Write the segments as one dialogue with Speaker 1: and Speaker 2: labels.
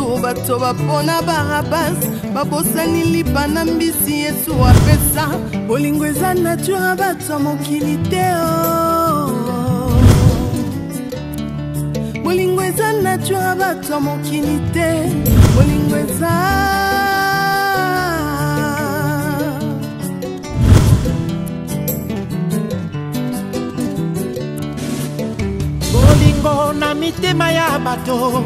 Speaker 1: Yesu bato bapona Barabas babosani lipa na mbisi Yesu apesa bolingo eza nature bato mokili te bolingo eza nature bato mokili te bolingo eza
Speaker 2: bolingo na mitema ya bato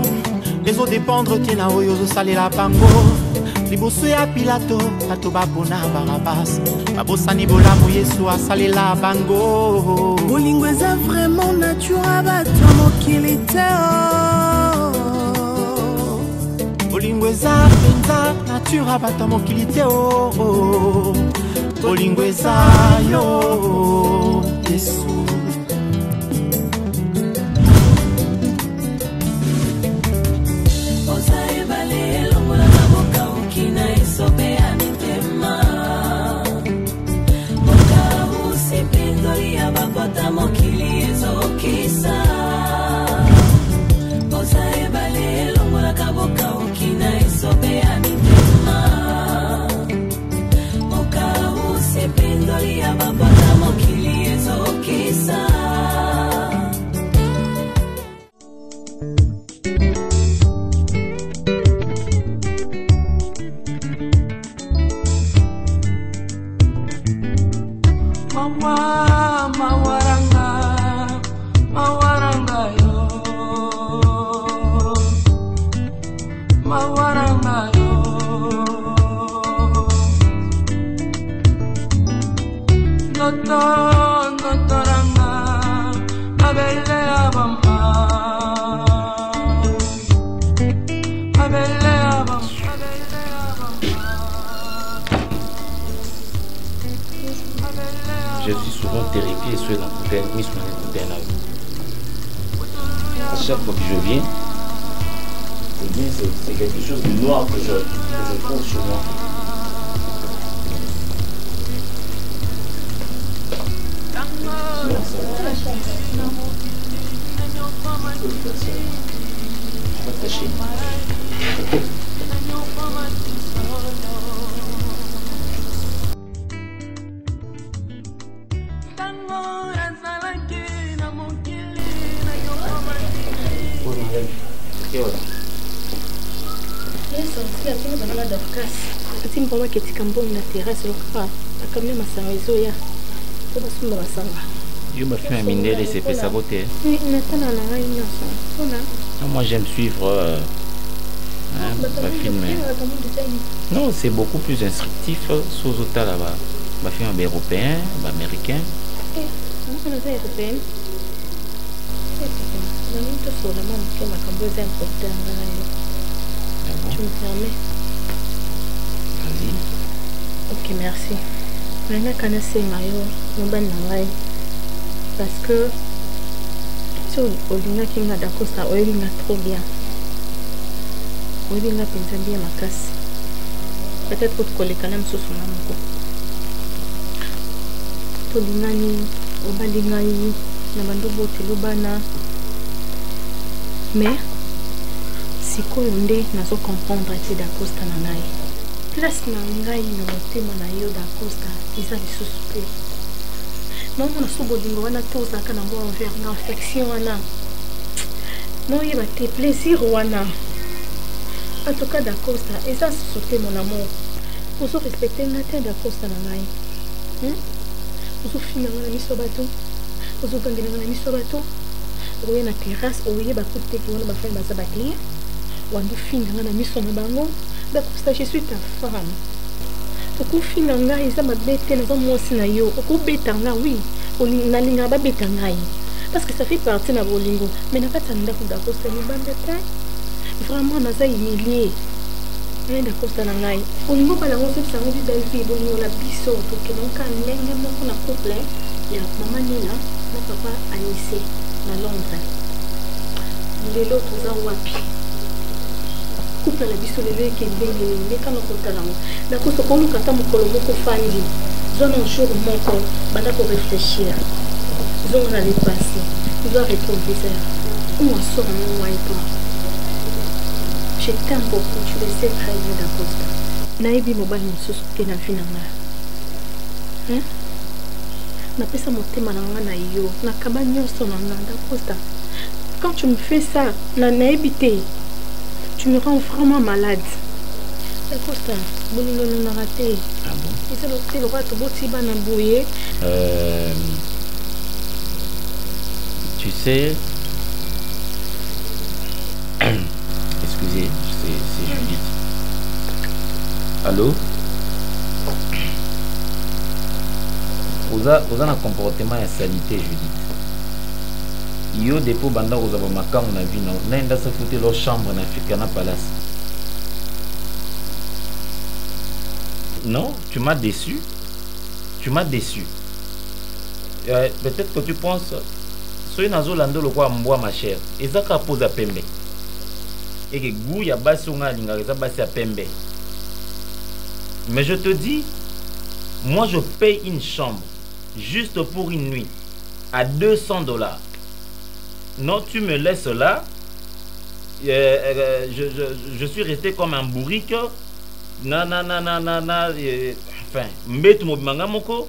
Speaker 2: les eaux dépendre tina oyo ozosalela bango liboso ya Pilato bato bapona Barabas babosani bolamu Yesu asalela bango
Speaker 1: bolingo eza vraiment nature bato mokili te
Speaker 2: bolingo eza penza nature bato mokili te bolingo eza yo Yesu.
Speaker 3: Je suis souvent terrifié sur la bouteille, mis sur la bouteille là. À chaque fois que je viens, c'est quelque chose de noir que je trouve sur moi. Je vais tâcher. Dieu me fait un minel et c'est fait saboter. Moi j'aime suivre ma film. Non, c'est beaucoup plus instructif. Sous autant là-bas. Ma film européen, américain.
Speaker 4: Tu me permets?
Speaker 3: Vas-y.
Speaker 4: Ok, merci. Parce que si on a qui n'a d'accord ça, on a trop bien. On a pensé bien ma casse. Peut-être que tu quand même sous son âme. Tolingani, Obalingani, Namandobo, Telubana. Mais si on n'a pas comprendre que d'accord ça n'a pas. Place na ngai na motema na yo da costa eza lisusu te non na sobolingo wana toza kana ngo envers na affection wana non yeba te plaisir wana en tout cas da costa eza lisusu mon amour pour se respecter na te da costa na ngai pour fina na miso bato pour gangela na miso bato oye na terrasse oye ba côté ki wana ba femme ba sabakli wandu fina na miso na bango. D'accord, je suis ta femme. Au final, ils ont bêté dans mon scénario. Au bétanga, oui. On n'a pas bétanga. Parce que ça fait partie de Bolingo. Mais n'a pas de d'accord, c'est une bande de temps. Vraiment, on a ça humilié. D'accord, c'est un gaï. On ne peut pas la montrer, ça nous dit d'aller on la biseau. Pour que l'on can l'aigle, on a couple. Il y a maman Nina, mon papa a lycée, à Londres. Les autres, ils ont wapi. Couple la biso lelo ke ndenge ni kana ko talango d'accord to kono kata mokolo moko fandi zone un jour moko banda ko réfléchir zone na les passé tu dois retrouver ça on sort un mois et pas Je t'aime beaucoup, tu le sais très bien d'Acosta. Naïbi mobile mosusu te na vie na nga. Napesa motema na nga na yo, nakaba nyonso na nga d'Acosta. Quand tu me fais ça, naïbi te, tu me rends vraiment malade. D'Acosta, bolingo na raté.
Speaker 3: Ah bon?
Speaker 4: C'est le roi to botiba na boye.
Speaker 3: Tu sais, excusez, c'est Judith. Allô? Vous avez un comportement de salité, Judith. Yo dépôt banda vous avez ma cam na vie non. N'inda se foutre leur chambre na Africana Palace. Non, tu m'as déçu. Tu m'as déçu. Peut-être que tu penses. Soy nazo lando le quoi mboa ma chère. Ezaka pose à pembe. Et que goût ya basi nga linga eza basi à pembe. Mais je te dis, moi je paye une chambre juste pour une nuit à $200. Non, tu me laisses là. Je suis resté comme un bourrique. Enfin, mbet mo manga moko.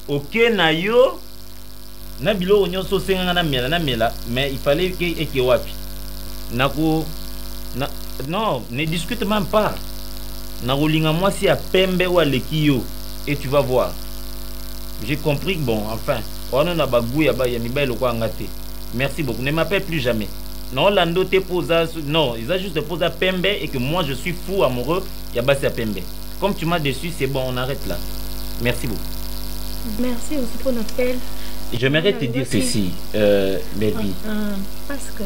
Speaker 3: Ok na yo. Na bilo onyo so senga na mela, mais il fallait que wapi. Nako non, ne discute même pas. Narolinga moi si à pembe ou à lekio et tu vas voir. J'ai compris que bon, enfin, on a bagou ya ba ya mibel ko ngate. Merci beaucoup. Ne m'appelle plus jamais. Non, Lando te posa non, ils a juste posé à pembe et que moi je suis fou amoureux, ya ba à pembe. Comme tu m'as déçu, c'est bon, on arrête là. Merci beaucoup.
Speaker 4: Merci aussi pour notre appel.
Speaker 3: J'aimerais te dire ceci, baby.
Speaker 4: Parce que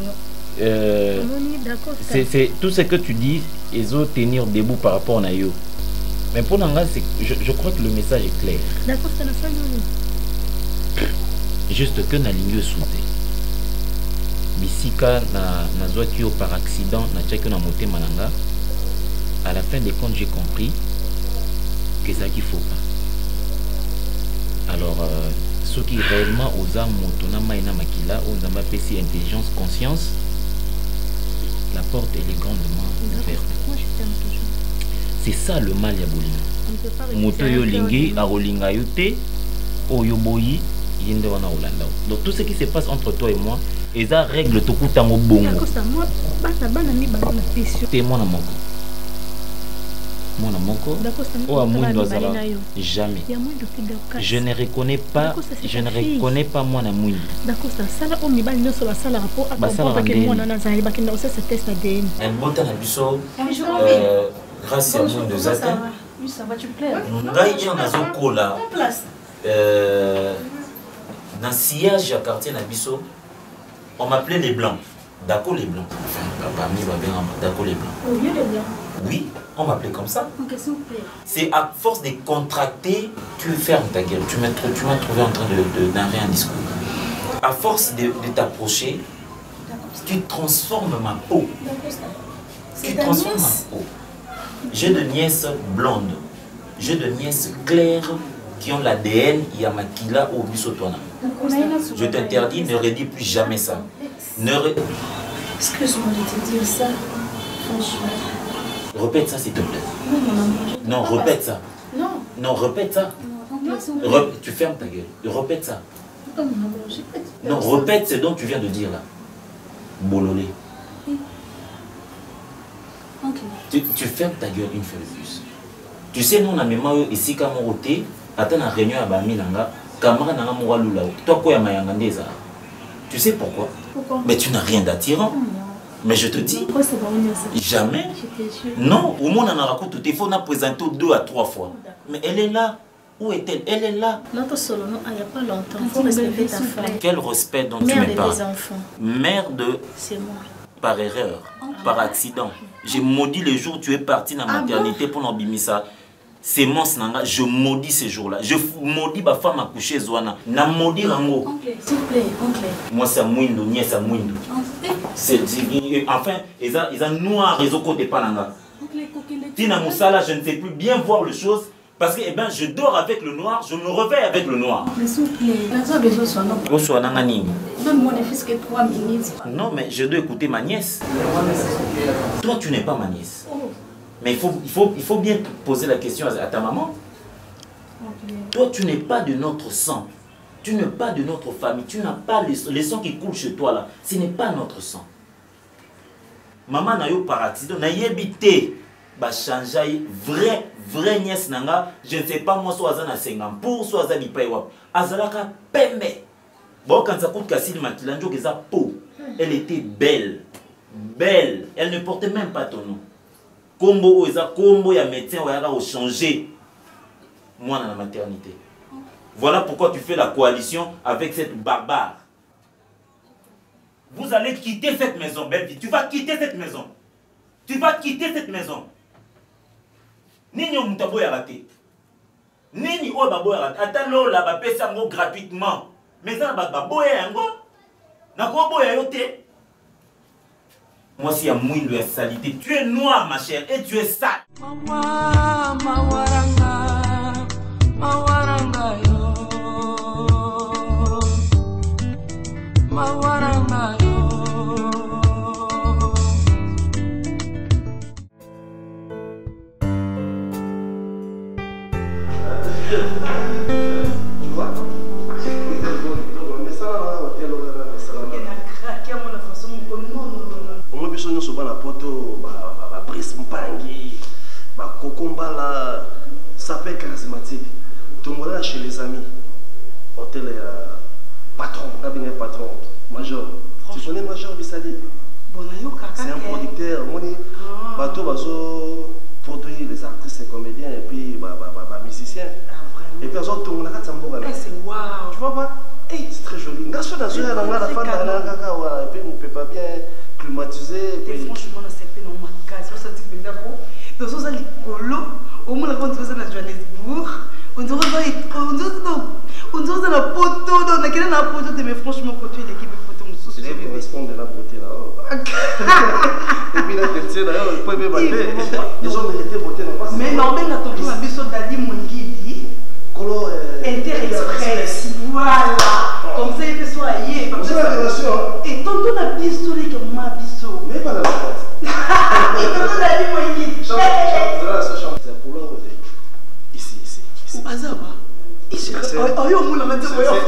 Speaker 3: c'est tout ce que tu dis, ils ont tenir debout par rapport à yo. Mais pour Nanga, je crois que le message est clair.
Speaker 4: D'accord, c'est la fin.
Speaker 3: Juste que na ligne sauté. Bisika na zoakio par accident na tchèque na moté mananga. À la fin des comptes, j'ai compris que ça qu'il faut pas. Alors ceux qui réellement osent motona maina makila, on a PC intelligence, conscience. La porte elle est grandement ouverte.
Speaker 4: Moi je t'aime toujours.
Speaker 3: C'est ça le mal ya bolina. Moto yo lingi a rolinga yote oyo boyi yende wana Olanda. Donc tout ce qui se passe entre toi et moi, eza règle to kutango bongo.
Speaker 4: Moi bana mi bana na question.
Speaker 3: T'es mon amour. Mon amour. Oh amundo azala jamais. Je ne reconnais pas moi na mundo.
Speaker 4: D'accord, ça là on mi bana nyoso la sala rapport à comprendre que moi na zali ba kenda aussi ce test ADN.
Speaker 3: Un bon temps na biso. Grâce à moi de Zata.
Speaker 4: Oui, ça va tu plais.
Speaker 3: Ngai ya nazo kola. Dans sillage à quartier na biso, on m'appelait les blancs. D'accord les blancs. Enfin, papa mi va bien d'accord les blancs.
Speaker 4: Oh, les blancs.
Speaker 3: Oui, on m'appelait comme ça.
Speaker 4: OK, s'il vous plaît.
Speaker 3: C'est à force de contracter, tu fermes ta gueule. Tu m'as trouvé en train d'enlever un discours. À force de t'approcher, tu transformes ma peau. Tu transformes ma peau. J'ai de nièces blondes. J'ai de nièces claires qui ont l'ADN Yamakila au Bissotona. Je t'interdis, ne redis plus jamais ça.
Speaker 4: Excuse-moi de te dire ça. Franchement.
Speaker 3: Répète ça s'il te plaît. Non, répète ça.
Speaker 4: Non.
Speaker 3: Non, répète ça. Tu fermes ta gueule. Répète ça. Non, répète ce dont tu viens de dire là. Bololé. Tu fermes ta gueule une fois de plus. Tu sais, nous, on a même ici, quand on était, attends, on a réunion à Bamilanga, Kamara n'a pas lula. Toi, quoi, Mayangandeza. Tu sais pourquoi? Pourquoi? Mais tu n'as rien d'attirant. Mais je te dis, jamais. Non, au moins, on a raconté tout. Il faut la présenter 2 à 3 fois. Mais elle est là. Où est-elle? Elle est là.
Speaker 4: Notre solo, non, il n'y a pas longtemps. Il faut respecter ta femme.
Speaker 3: Quel respect dont tu me parles? Mère des enfants. Mère de...
Speaker 4: C'est moi.
Speaker 3: Par erreur, par accident. J'ai maudit le jour où tu es parti dans la maternité pour l'embimisa. C'est mon snanga. Je maudis ces jours-là. Je maudis ma femme à coucher Zouana. Na maudit Rango.
Speaker 4: S'il vous plaît, oncle.
Speaker 3: Moi, c'est Mouindo, ni c'est Mouindo. Enfin, ils ont noir réseau côté Pananga. Tina Moussala, je ne sais plus bien voir les choses. Parce que, eh ben, je dors avec le noir, je me réveille avec le noir.
Speaker 5: Mais s'il vous plaît, Nazo besoin de son nom.
Speaker 3: Bonsoir, Nanganini.
Speaker 5: Donne-moi ne fût-ce que 3 minutes.
Speaker 3: Non, mais je dois écouter ma nièce. Toi, tu n'es pas ma nièce.
Speaker 5: Oh.
Speaker 3: Mais il faut bien poser la question à ta maman.
Speaker 5: Okay.
Speaker 3: Toi, tu n'es pas de notre sang. Tu n'es pas de notre famille. Tu n'as pas les sangs qui coulent chez toi là. Ce n'est pas notre sang. Maman n'a eu paratido, n'a eu habité. Bah changer vrai nièce nanga. Je ne sais pas moi soit azana Singapour, soit azana Ipaiwa. Azalaka pembe. Bon quand ça coûte Kassili Makilanjo que ça peau. Elle était belle. Belle. Elle ne portait même pas ton nom. Combo oza combo ya médecin oyaka au changer. Moi dans la maternité. Voilà pourquoi tu fais la coalition avec cette barbare. Vous allez quitter cette maison, belle vie. Tu vas quitter cette maison. Tu vas quitter cette maison. Nini omutabo ya raté. Nini o babo ya raté. Attends là ba pesa ngo gratuitement. Mais ça ba babo ya ngo. Na ko boya yote. Moi si ya mwindo ya salité. Tu es noir ma chère et tu es sale.
Speaker 1: Mawaranga yo. Mawaranga yo.
Speaker 6: Tu vois? Mais ça là, on tient l'autre là, mais ça là.
Speaker 1: Il a craqué à mon façon. Non.
Speaker 6: Au moins, besoin de se battre la poto, bah brise mpangi, bah kokomba là, ça fait charismatique. Tout le monde là chez les amis. Hôtel patron, cabinet patron, major. Tu connais major Bissali? C'est un producteur. Bateau bazo produit les artistes et comédiens et puis musiciens. Et puis ils ont tout le monde là,
Speaker 1: c'est waouh.
Speaker 6: Tu vois pas? C'est très joli. La fin de la et puis on ne peut pas bien climatiser.
Speaker 1: Franchement, on s'est fait dans ma case. On s'est dit que d'abord, dans ce colo, au moins quand on est à Johannesburg, on dirait dans la poteau, on a quelle la poteau, mais franchement, quand tu es l'équipe de photo, on se
Speaker 6: souvient. Correspond de la beauté là. Et puis la question là, il faut bien battre. Ils ont mérité beauté non pas.
Speaker 1: Mais non, mais attends, tu as vu ça Dadi Mungidi.
Speaker 6: Colo
Speaker 1: Interexpress. Voilà. Comme ça, il fait soigner.
Speaker 6: C'est la relation.
Speaker 1: Et tonton a biso les que moi biso.
Speaker 6: Mais pas la réponse.
Speaker 1: Et tonton Dadi Mungidi.
Speaker 6: C'est pour l'heure ici.
Speaker 1: Au bazar. Ici. Oh yo moula mate boyo. Et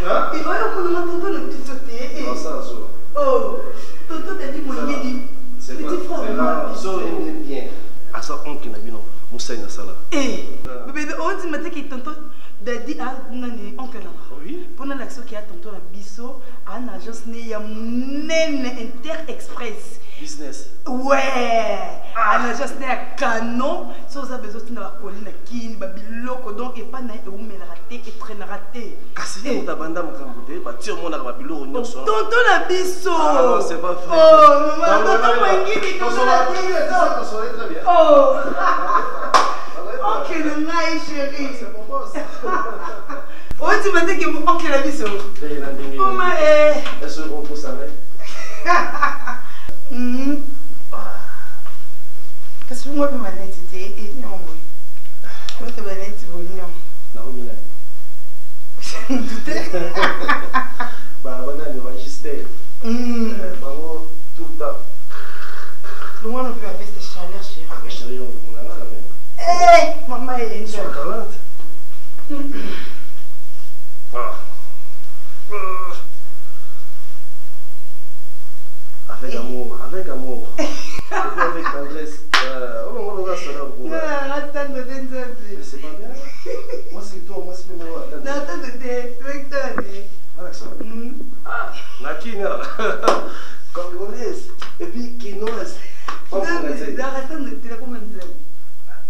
Speaker 1: oh yo moula mate tonton le bisoté.
Speaker 6: Non ça zo.
Speaker 1: Oh. Tonton Dadi Mungidi. Petit frère moi.
Speaker 6: Zo aime bien. À ça on qui n'a bien non. Moussaigne ça là.
Speaker 1: Bébé on dit maintenant que tonton Dadi a nani oncle là.
Speaker 6: Oui.
Speaker 1: Pendant l'action qui a tonton la biso à une agence né ya Munene Inter Express.
Speaker 6: Business.
Speaker 1: Ouais. À une agence né à Canon. Si vous avez besoin de la colline à Kin, Babiloko donc et pas na et où mais la raté et très raté.
Speaker 6: Cassé ta banda m'cambouté, bah tire mon arbre Babiloko nyonso.
Speaker 1: Tonton la biso.
Speaker 6: Ah non, c'est pas vrai.
Speaker 1: Oh, maman, tonton Mangini, tonton la biso.
Speaker 6: Très bien.
Speaker 1: Oh. Ok, le naïf chérie.
Speaker 6: C'est mon boss.
Speaker 1: Oh, tu m'as dit que mon oncle la biso. Oh, ma
Speaker 6: est-ce qu'on peut savoir?
Speaker 1: Qu'est-ce que moi je m'en ai dit et non moi je m'en ai dit non.
Speaker 6: Non mais là. Bah banane le magistère. Maman tout le temps.
Speaker 1: Le moins on peut avec cette chaleur chérie.
Speaker 6: Chérie on a là même.
Speaker 1: Maman elle est
Speaker 6: sur 40. Avec amour, avec amour. Avec tendresse. On va se la
Speaker 1: attends de
Speaker 6: c'est pas bien. Moi c'est toi, moi c'est moi.
Speaker 1: Attends avec
Speaker 6: toi. Nakina. Congolaise. Et puis quinoise.
Speaker 1: Attends de te la commande.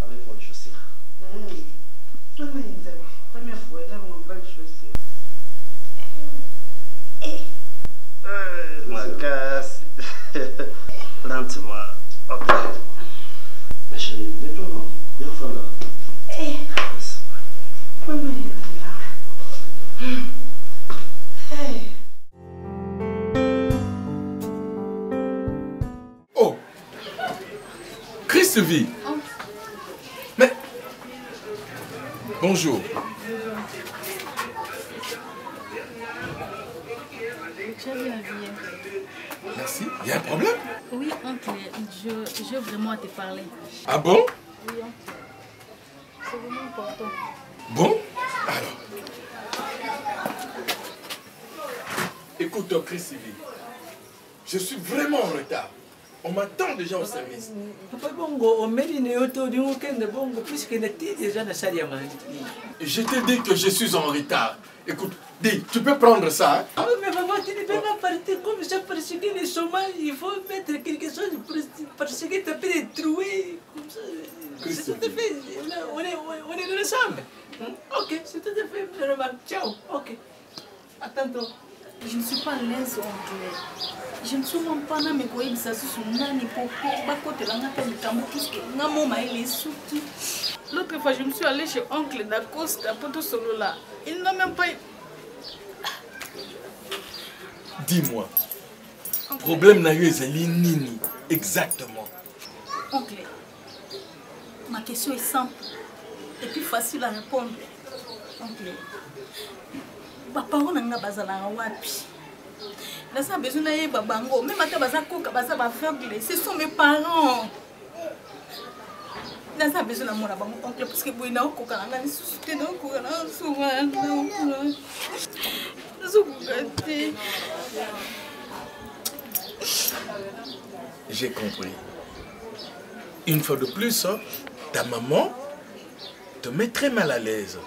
Speaker 6: Avec mon chaussure.
Speaker 1: Première fois, là on va le chaussure.
Speaker 6: Ma casse. Lentement. Ok. Mais chérie, mets-toi non? Il y a un fan là.
Speaker 1: Maman est là.
Speaker 7: Oh! Christ vit! Mais Bonjour.
Speaker 5: Tu as bien habillé.
Speaker 7: Merci. Il y a un problème?
Speaker 5: Oui, oncle, je veux vraiment te parler.
Speaker 7: Ah bon?
Speaker 5: Oui, oncle. C'est vraiment important.
Speaker 7: Bon? Alors. Écoute, Chris Sylvie, je suis vraiment en retard. On m'attend déjà au service. Je te dis que je suis en retard. Écoute, dis, tu peux prendre ça. Hein?
Speaker 8: Mais maman, tu ne peux pas partir comme ça parce que le chômage, il faut mettre quelque chose parce que tu peux être troué. Comme ça. C'est tout à fait. On est ensemble. Ok, c'est tout à fait normal. Ciao. Ok. À tantôt.
Speaker 5: Je ne suis pas à l'aise, oncle. Je ne suis même pas dans mes coïbs, ça se souvient, ni pour côté là, puisque il est souki. L'autre fois, je me suis allée chez oncle d'Acosta pour tout solo là. Il n'a même pas.
Speaker 7: Dis-moi, problème n'a eu nini exactement.
Speaker 5: Oncle, ma question est simple et puis facile à répondre. Oncle, papa, on a bazala wapi. Là, ça a besoin d'aller babango. Même à baza koka, baza ba faible. Ce sont mes parents. Là, ça a besoin d'amour à mon oncle parce que bouina au koka, on a des soucis dans le koka,
Speaker 7: J'ai compris. Une fois de plus, ta maman te met très mal à l'aise.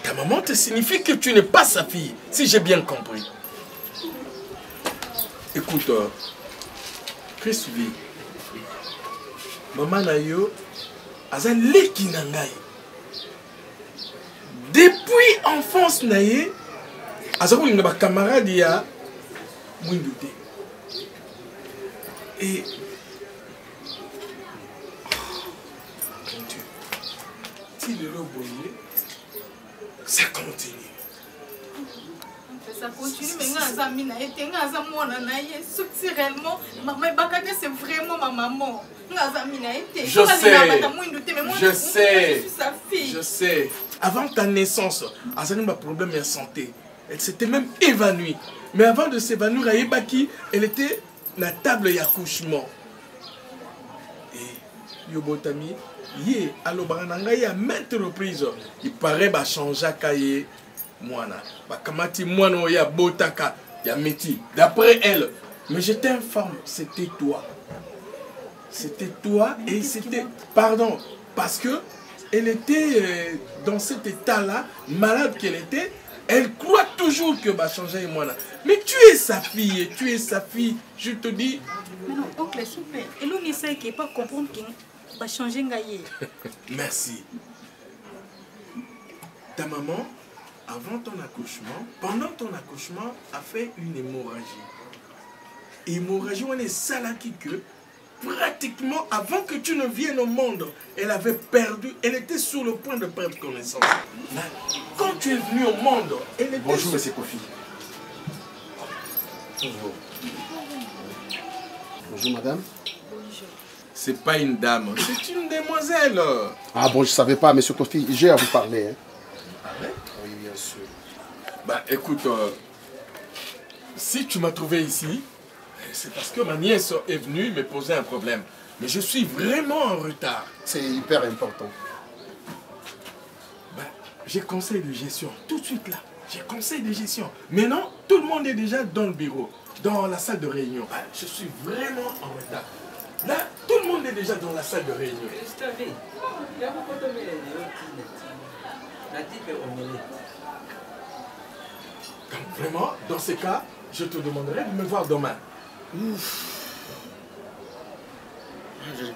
Speaker 7: Ta maman te signifie que tu n'es pas sa fille, si j'ai bien compris. Écoute, Chris Sylvie, maman Nayo, azan leki nangai. Depuis enfance naye, azan une camarade ya Mwindouté. Et mon Dieu, si le lot boyé, ça continue.
Speaker 5: Ça continue, mais réellement, c'est vraiment ma maman.
Speaker 7: Je sais. Avant ta naissance, Azani a un problème de santé. Elle s'était même évanouie. Mais avant de s'évanouir à Ebaki, elle était à la table d'accouchement. Et Yobotami, yé, à maintes reprises, il paraît que changer kaye moana. Bakamati moana ya botaka, ya meti. D'après elle, mais je t'informe, c'était toi. C'était toi et c'était... Pardon, parce que elle était dans cet état-là, malade qu'elle était, elle croit toujours que va changer et moi là. Mais tu es sa fille, je te dis...
Speaker 5: Mais non, oncle, s'il vous plaît, et l'on essaie de ne pas comprendre qu'il va changer.
Speaker 7: Merci. Ta maman, avant ton accouchement, pendant ton accouchement, a fait une hémorragie. Hémorragie, on est salaki que... Pratiquement avant que tu ne viennes au monde, elle avait perdu, elle était sur le point de perdre connaissance. Là, quand tu es venu au monde, elle était...
Speaker 6: Bonjour, monsieur Kofi.
Speaker 7: Bonjour.
Speaker 6: Bonjour, madame.
Speaker 5: Bonjour.
Speaker 7: C'est pas une dame, c'est une demoiselle.
Speaker 6: Ah bon, je savais pas, monsieur Kofi, j'ai à vous parler. Hein.
Speaker 7: Ah ouais?
Speaker 6: Oui, bien sûr.
Speaker 7: Bah écoute, si tu m'as trouvé ici, c'est parce que ma nièce est venue me poser un problème. Mais je suis vraiment en retard.
Speaker 6: C'est hyper important.
Speaker 7: Ben, j'ai conseil de gestion, tout de suite là. J'ai conseil de gestion. Maintenant, tout le monde est déjà dans le bureau, dans la salle de réunion. Ben, je suis vraiment en retard. Là, tout le monde est déjà dans la salle de réunion. Donc vraiment, dans ce cas, je te demanderai de me voir demain.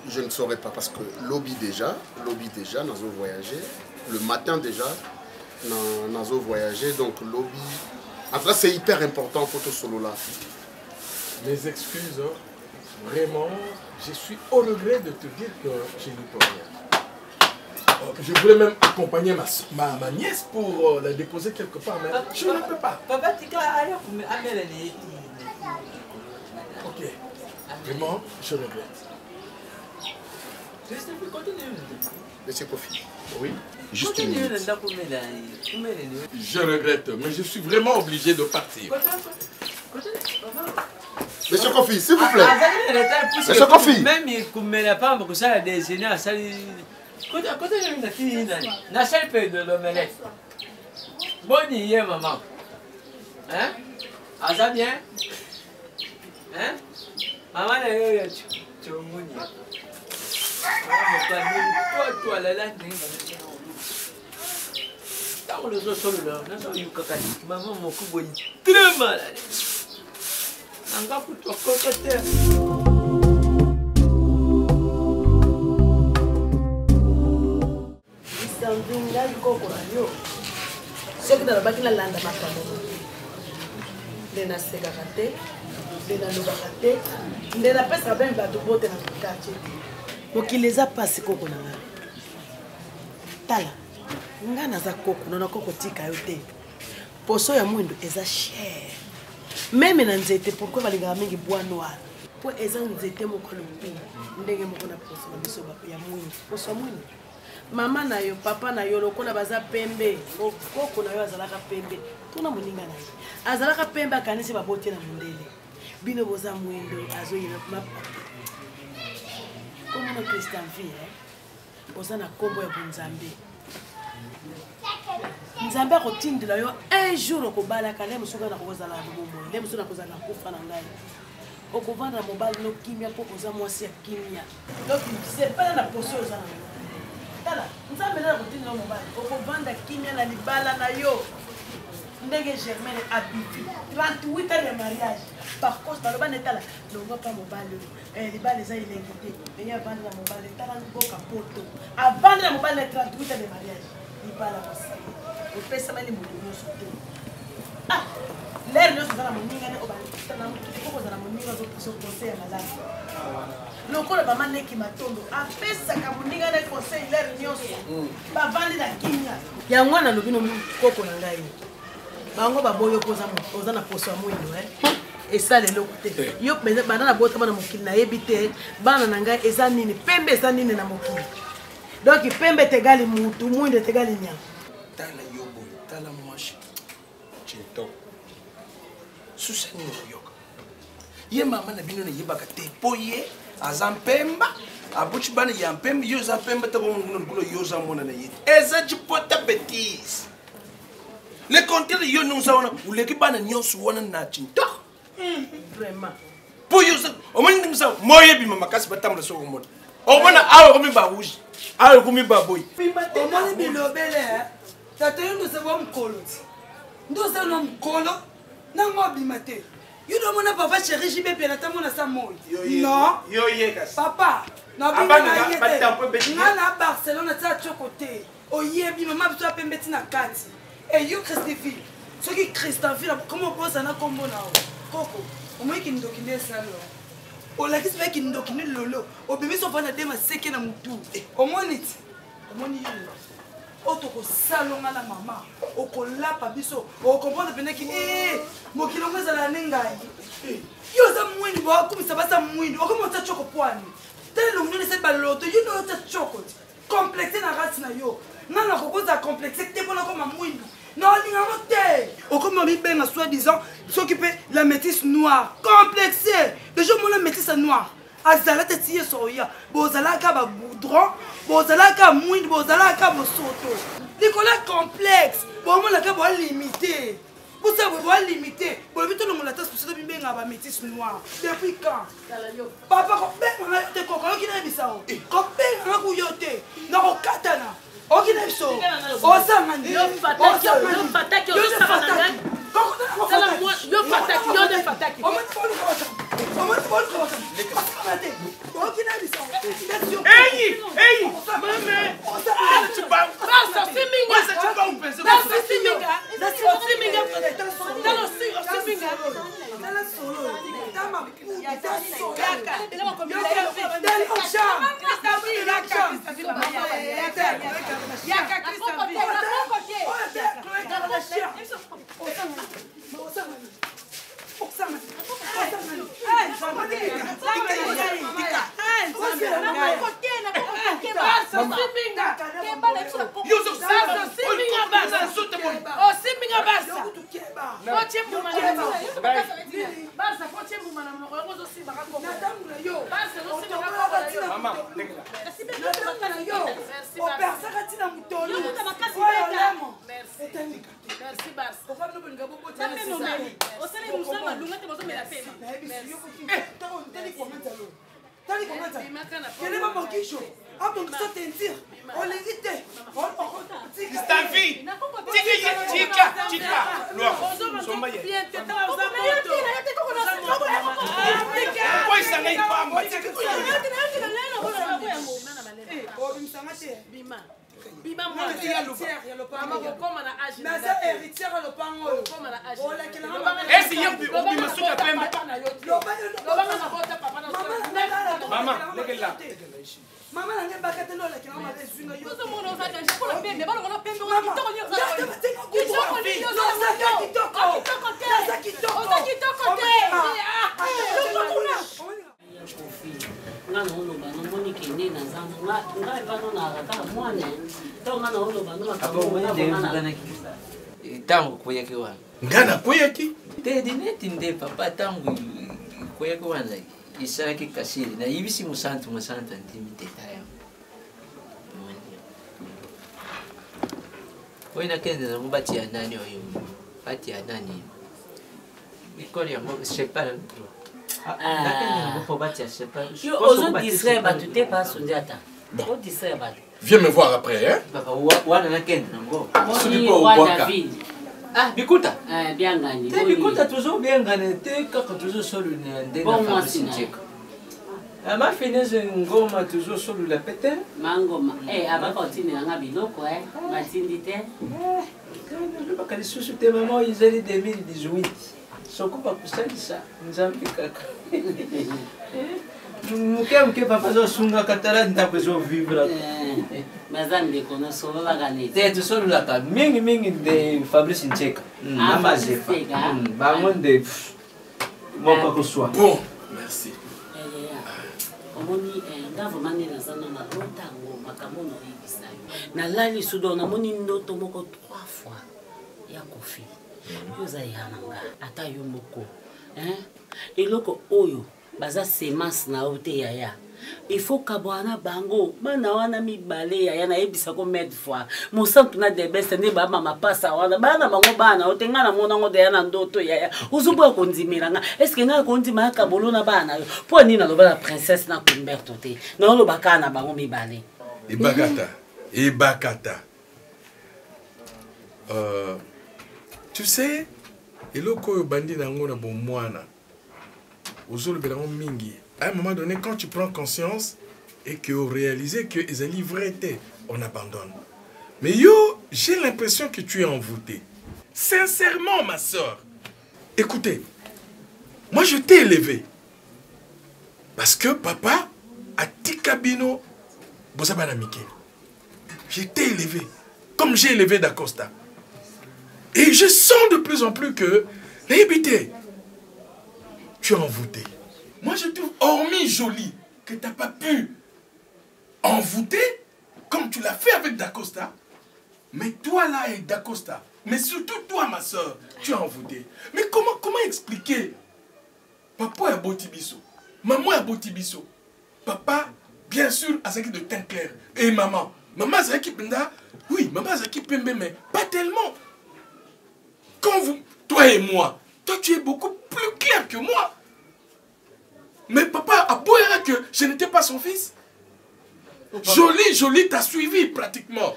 Speaker 6: Je ne saurais pas parce que lobby déjà, nous avons voyagé. Le matin déjà, nous avons voyagé. Donc lobby. Après, c'est hyper important pour tout solo là.
Speaker 7: Mes excuses, vraiment, je suis au regret de te dire que je n'y peux rien. Je voulais même accompagner ma nièce pour la déposer quelque part, mais je ne peux pas. Ok, vraiment, je regrette. Monsieur Kofi. Oui.
Speaker 8: Juste une minute.
Speaker 7: Je regrette, mais je suis vraiment obligé de partir.
Speaker 9: Monsieur Kofi, s'il vous plaît. Monsieur Kofi.
Speaker 8: Même il ne l'a pas beaucoup ça à déjeuner à salir. Quand on a fini, n'a pas de l'omelette. Bonne hier, maman. Hein? Ah, ça bien? Hein? Maman, elle est tu toi, la maman, mon coup, très mal.
Speaker 1: soki nalobaki nalanda makambo nde nasekaka te nde nalobaka te nde napesaka mpe bato bote na quartier mokili eza mpasi koko na ngai tala ngai naza koko nona koko tika yo te poso ya mwindo eza chere meme na nzete pourkui balingaka mingi bois noir po eza nzete moko lobi ndenge moko na poso na biso ya mwindo poso ya mwindo mama na yo papa na yo lokola baza pembe koko na yo azalaka pembe tuna moninga na ye azalaka pembe akanisi baboti na mondele bino boza mwindo azoyela komona Christian vie boza na kombo ya bonzambe nzambe akotindela yo un jour okobalaka nde mosuku na kokozala na bomoi nde mosuku na kozala na kufa na ngai okovanda mobali no kimia mpo koza mwasi ya kimia donc sepala na poso oza na yo tala nzambe na kotindela mobali okovanda kimia na libala na yo ndenge Germaine abibi 38 ans de mariage par cause baloba netala longo pa mobali libala eza elengi te eye avandi na mobali tala mboka poto avandi na mobali na 38 ans de mariage libala mosali opesama ni moto nyonso te ah lere nyonso oza na moninga ne okozala moninga ozoposa conseil ya malamu lokola bamaneki matondo apesaka moninga ne conseil lere nyonso bavandi na kimia yango wana lobi no koko na ngai bango baboyo ko oza na poso ya mwindo esala eloko te yo bana na botama na mokili nayebi te bana na ngai eza nini pembe eza nini na mokili donc pembe tegali mutu mwindo tegali nyama
Speaker 7: tala yo boyo tala mwashi cheto susani yoka ye mama na bino na yebaka te po ye aza mpemba abuchi bana ya mpemba yo za mpemba ta bongo ngulo yo za mona na yeti eza chipota betis le contraire yo non sa wana uleki bana nyonso wana na chinto
Speaker 1: vraiment
Speaker 7: po yo sa o mani ndimsa moye bi mama kasi batamla so ngomoto o mona awo ko mi ba uji awo ko mi ba boy
Speaker 10: omoni bilobele tata yo ndosa wa mkolo ndosa no mkolo nango abima te yo domona papa chéri jibe pela tamona sa moyi non
Speaker 7: yo ye kasi
Speaker 10: papa na bina na Barcelone ta chokote oyebi mama biso apembe tina kati et yo Christophe soki Christophe comment posa na kombo na koko omoi ki ndokine salo olakisi pe ki ndokine lolo obimi so fana dema seke na mutu omoni yo otoko salonga na mama okolapa biso okomprendre pene ki mokilongo ezala nengai yo za mwindi bakumisa basa mwindi okomota choko pwani tele longone se baloto yo no ta choko complexe na race na yo nana kokoza complexe te pona koma mwindi non lingango te okoma bibenga soi-disant s'occuper la métisse noire complexée le jour mon métisse noire azala te tiye soya bozalaka ba goudron bozalaka mwindi bozalaka bosoto likola complexe bomonaka bo limité bosa bo limité bo bito no molata soto bibenga ba métisse noire depuis quand papa ko benga te ko ko kina bisao ko benga ku yote na ko katana ok neso osangani
Speaker 1: yo fataki yo fataki tala moi yo fataki yo de fataki
Speaker 8: Tango kuyaki wana.
Speaker 7: Ngana kuyaki?
Speaker 8: Te dineti nde papa tango kuyaki wana. Isaki kasiri na ibisi musantu ntimi tetayo. Wena kende na mubati ya nani oyo. Bati ya nani. Ikori ya mo separa ntro.
Speaker 7: Viens me voir après, hein?
Speaker 8: Ah, Bikuta? Bien gagné. Bikuta toujours bien gagné. Toujours sur le nez. Bon, moi, c'est ma finesse ngoma toujours sur la pété. Mangoma. Avant continuer à biloko, matindité. Le bakali sous tes mamans, ils allaient 2018. Sokupa kusalisa nzambi kaka. Muke papa zo sunga katara ndapezo vivre. Mazande kono solo la ganete. Te solo la ka mingi de Fabrice Ncheka. Mama zefa. Bangonde moka kuswa.
Speaker 7: Bon, merci.
Speaker 11: Omoni ngavo manela sana na rotango makamono ibisayo. Na lali sudo na moni ndoto moko 3 fois ya kofi. Yoza yananga ata yo moko eloko oyo baza semence na ote yaya il faut kabwana bango bana wana mibale yaya na ebisa ko med fois mosantu na de best ne ba mama pasa wana bana bango bana otenga na mona ngo de yana ndoto yaya uzubo ko nzimiranga est-ce que nga ko nzima ka bolona bana yo po ni na loba la princesse na Kumberto te na lo bakana bango mibale
Speaker 7: ibakata tu sais, eloko bandi nango na bon mwana. Ozolo belango mingi. À un moment donné, quand tu prends conscience et que vous réalisez que les livretés, on abandonne. Mais yo, j'ai l'impression que tu es envoûté. Sincèrement, ma soeur. Écoutez, moi je t'ai élevé. Parce que papa a tikabino bosabana mike. Je t'ai élevé. Comme j'ai élevé Dacosta. Et je sens de plus en plus que, Nébité, tu es envoûté. Moi, je trouve, hormis joli, que tu n'as pas pu envoûter, comme tu l'as fait avec Dacosta. Mais toi, là, et Dacosta, mais surtout toi, ma soeur, tu es envoûté. Mais comment expliquer? Papa est Botibiso, maman est Botibiso. Papa, bien sûr, a de teint clair. Et maman, c'est qui penda, oui, maman c'est qui pembe, mais pas tellement. Quand vous, toi et moi, toi tu es beaucoup plus clair que moi. Mais papa a beau dire que je n'étais pas son fils. Joli t'a suivi pratiquement.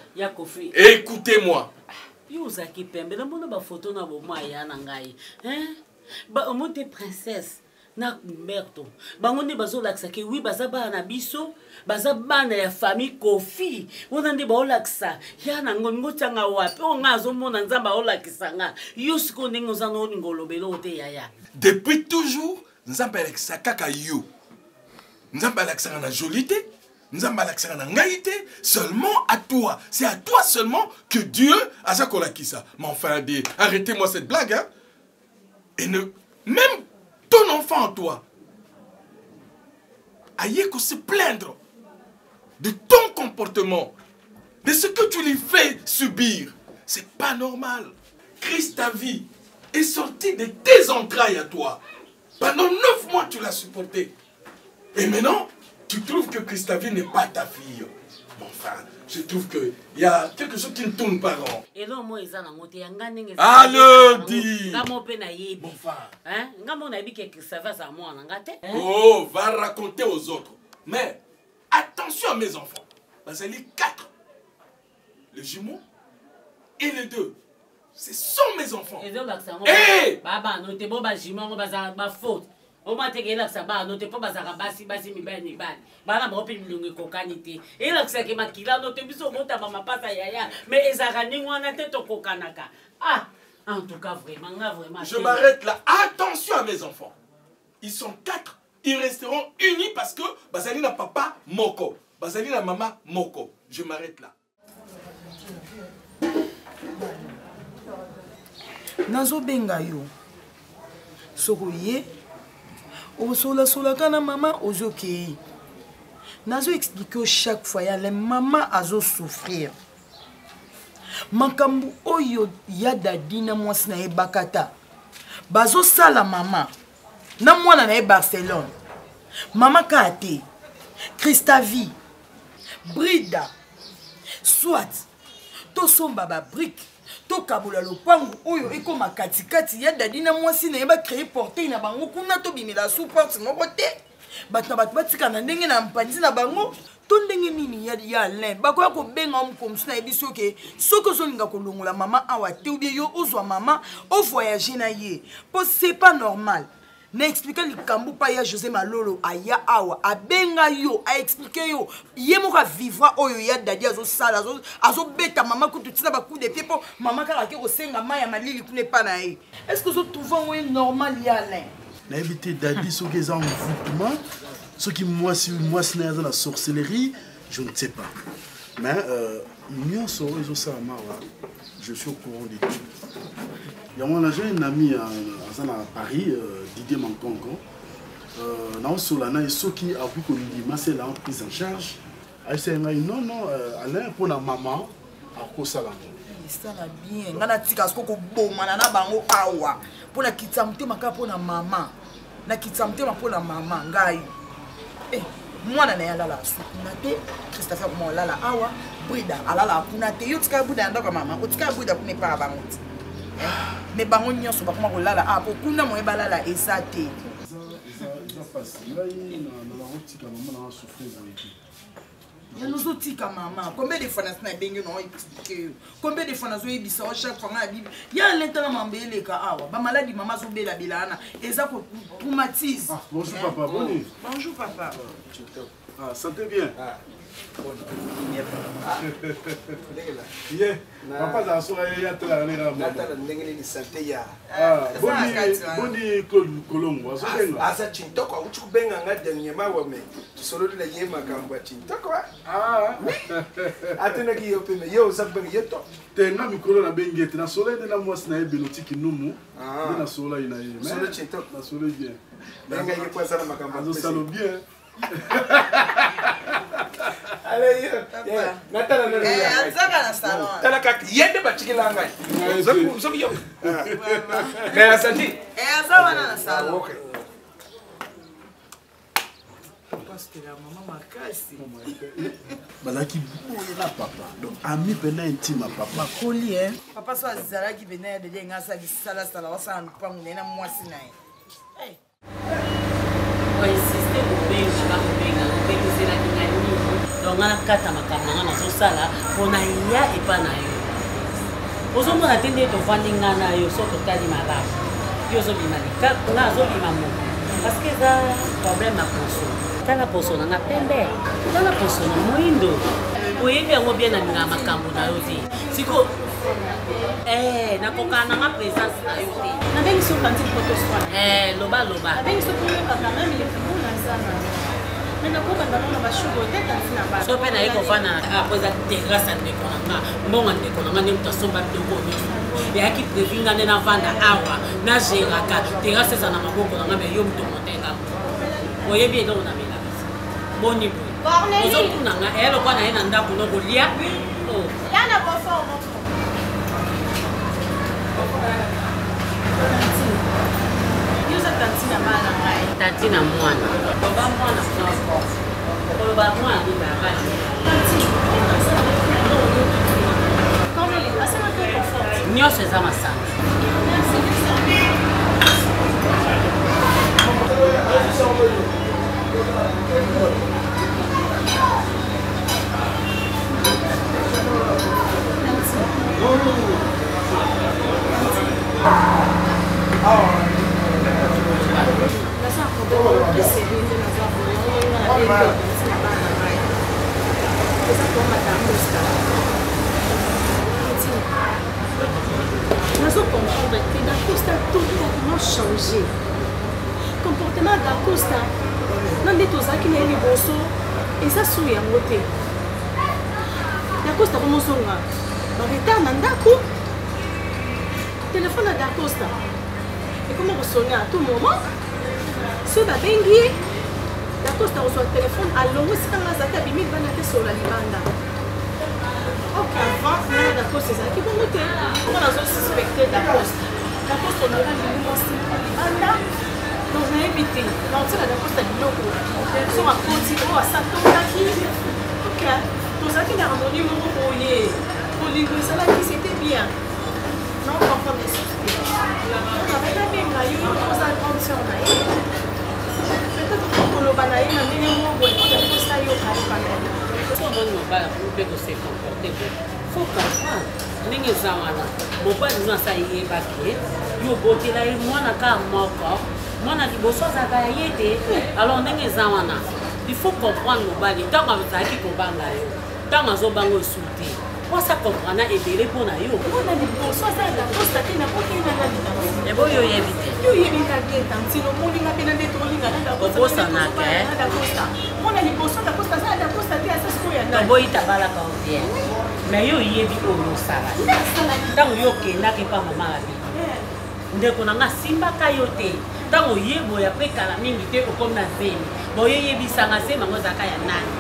Speaker 7: Écoutez-moi.
Speaker 11: Yozaki pembe na mona ba photo na bo ya na ngai. Ba omote princesse na Kumberto. Bango nde bazolakisa ke oui baza bana biso, baza bana ya famille Kofi. Wona nde baolakisa ya na ngongo tanga wapi o ngazo mona nzamba olakisa nga. Yo siko ndenge za no ngolobelo te yaya.
Speaker 7: Depuis toujours, nzamba alakisa kaka yo. Nzamba alakisa na jolité, nzamba alakisa na ngaité, seulement à toi. C'est à toi seulement que Dieu a ça kolakisa. Mais enfin, arrêtez-moi cette blague, hein. Et ne même ton enfant en toi, aïe qu'on se plaindre de ton comportement, de ce que tu lui fais subir. C'est pas normal. Christavi est sorti de tes entrailles à toi. Pendant 9 mois, tu l'as supporté. Et maintenant, tu trouves que Christavi n'est pas ta fille. Bon, enfin, je trouve qu'il y a quelque chose qui ne tourne pas rond. Alors, dis. Oh, va raconter aux autres. Mais, attention à mes enfants. Parce que les 4, le jumeau et les 2, ce sont mes enfants. Hey!
Speaker 11: Au moins, tu es là, ça va, noter pas bazar basi basi mi bani bani. Bala mo pe milungi kokanité. Et là, c'est que makila noter biso mota mama pasa yaya. Mais ezarani wana te to kokanaka. Ah, en tout cas vraiment.
Speaker 7: Je m'arrête là. Attention à mes enfants. Ils sont 4. Ils resteront unis parce que Bazali n'a papa moko. Bazali n'a maman moko. Je m'arrête là.
Speaker 10: Nazo benga yo. Sokoye. Sola kana maman ozoke. Nazo expliquer chaque fois ya les maman azo souffrir. Makambu oyo ya dadina mwasi na ebakata. Bazo sala maman. Na mwana na Barcelone. Maman Kate. Christavi. Brida. Soit. To somba ba brique. To kabola lopango oyo ekoma katikati ya dadina mwasi na yeba créer porter na bango kuna to bimela sous porte moko te batna bat batika na ndenge na mpanzi na bango to ndenge nini ya len bakoya ko benga omkomsi na yebiso ke soko zolinga kolongola mama awa te ou bien yo ozwa mama o voyager na ye po c'est pas normal. Na expliquer likambu pa ya José Malolo aya awa abenga yo a expliquer yo ye moka vivra oyo ya dadi azo sala azo beta mama kutu tina ba coup de pied po mama kaka ke kosenga maya malili kune pa na ye. Est-ce que vous trouvez normal ya là
Speaker 12: na éviter dadi so que ça envoûtement ce qui moi si na dans la sorcellerie je ne sais pas mais union so eso ça mawa je suis au courant de tout. Il y a un ami à Paris, Didier Mankonko. Dans ce là, il y a ceux qui ont vu que c'est là en prise en charge. Il dit non, Alain pour la maman, à quoi ça là?
Speaker 10: Ça va bien. On a dit que c'est bon, on a bango awa. Pour la kitamte maka pour la maman. Na kitamte ma pour la maman, ngai. Eh, moi na ya la sukunate, Christopher mo la awa, Brida alala kunate. Yo tika Brida ndaka maman, o tika Brida pour ne pas bango. Mais bango nyonso ba kuma kolala a po kuna mo ebalala esate.
Speaker 12: Ça passe. Là il na rotika maman na souffrir boyeki.
Speaker 10: Ya nous otika maman. Combien de fois na bengi no expliquer. Combien de fois na zo ebisa chaque fois na bibi. Ya lentana mambele ka awa. Ba maladie maman zo bela bilana eza ko traumatise.
Speaker 12: Bonjour papa, bonjour.
Speaker 10: Bonjour papa.
Speaker 12: Ah, santé bien. Papa za so ya tela na mama.
Speaker 8: Natala ndenge ni santé ya.
Speaker 12: Boni Claude Colombo so benga.
Speaker 8: Asa chintoko uchu benga ngade nyema wame. Solo de yema kamba chintoko.
Speaker 12: Ah.
Speaker 8: Atena ki yope me yo sabeng yeto.
Speaker 12: Tenga mikolo na bengete na solo de na mwasi na ebelotiki numu. Na solo ina ye.
Speaker 8: Solo chintoko
Speaker 12: na solo bien.
Speaker 8: Benga yekwa sana makamba.
Speaker 12: Azo salo bien.
Speaker 8: Allez, Natala na ya.
Speaker 10: Azaka na salon.
Speaker 8: Tala kak yende bachikila ngai. Zoki yo. Mais asante.
Speaker 10: Azaka na salon.
Speaker 8: OK.
Speaker 10: Parce que la maman m'a cassé.
Speaker 12: Balaki boyela papa. Donc ami pena intime papa.
Speaker 10: Koli hein. Papa so azala ki bena de ngasa ki sala wasa npangu na mwasi na ye. Eh.
Speaker 11: Kwa insiste kubenga kubenga zela kinani. Donc on a kata makamanga na so sala pona ya epa na yo. Ozomo na tende to vandinga na yo so totali malamu. Yo zo bimalika na zo bimamo. Parce que ça problème na poso. Tala poso na pembe. Tala poso na moindo. Oyebi yango bien na makambo na yo te. Siko na kokana na présence na yo te.
Speaker 4: Na bengi so panti poto swa.
Speaker 11: Loba.
Speaker 4: Na bengi so pour ka même les fous na sana. Mais na ko banda na ba shugo te ta fina ba.
Speaker 11: So pe na iko fana après ça terrasse de konanga. Mbonga de konanga ni mtasomba bidoko ni. Ya ki previnga na vanda awa na jeraka terrasse sana maboko na ngabe yo mto motenga. Oyebi ndo na bila. Boni boy. Corneille. Ozokunanga elo kwa na yena ndako no kolia. Oh.
Speaker 5: Yana bofomo. Yuza tantina mala ngai.
Speaker 11: Tantina mwana. Baba mwana kwa. Baba mwana ni baba.
Speaker 5: Corneille, asema que confort.
Speaker 11: Nyose za masanga.
Speaker 4: D'Acosta a totalement changé. Comportement d'Acosta, non de tous qui n'est bosso et ça souille à côté. D'Acosta comme son gars, dans l'état n'andako. Téléphone à D'Acosta. Et comment vous sonnez à tout moment? Ce babengi, D'Acosta reçoit le téléphone à l'eau, c'est quand la zata bimik va naître sur la libanda. Ok, avant, D'Acosta, c'est ça qui va noter. On a suspecté D'Acosta. D'Acosta, on aura mis mon style à libanda. Donc, on a évité. Donc, c'est D'Acosta du logo. Ils sont à côté, à Sato-Taki. Ok, tous ceux qui ont harmonie, mon courrier. Pour linguiser là, c'était bien. Non, on comprend les suspects. On avait la même là, il y a une grosse attention là. Peut-être qu'on a banali, mais il y a un mot, on a fait ça, il y a un panel.
Speaker 11: Faut comprendre. Ninge zawana. Mobali na sa yebaki. Yo botela mwana ka moko. Mwana liboso zaka yete. Alors ninge zawana. Il faut comprendre mobali. Tant que vous avez kobanga yo. Tant que zo bango souté. Pour ça comprendre ebele pona yo.
Speaker 4: Mwana liboso za da posta kina poki na na.
Speaker 11: Ebo yo yebite.
Speaker 4: Yo yebita keta ntino molinga pena ndeto molinga na
Speaker 11: posta na ke.
Speaker 4: Na posta. Mwana liboso da posta za da posta te asa sko ya na.
Speaker 11: Tobo itabala ka bien. Mais yo yebi ko sala. Tango yo kendaki pa mama abi. Ndeko nanga simba kayote. Tango yebo ya pekala mingi te okomna zemi. Bo yebi sanga sema ngozaka ya nani.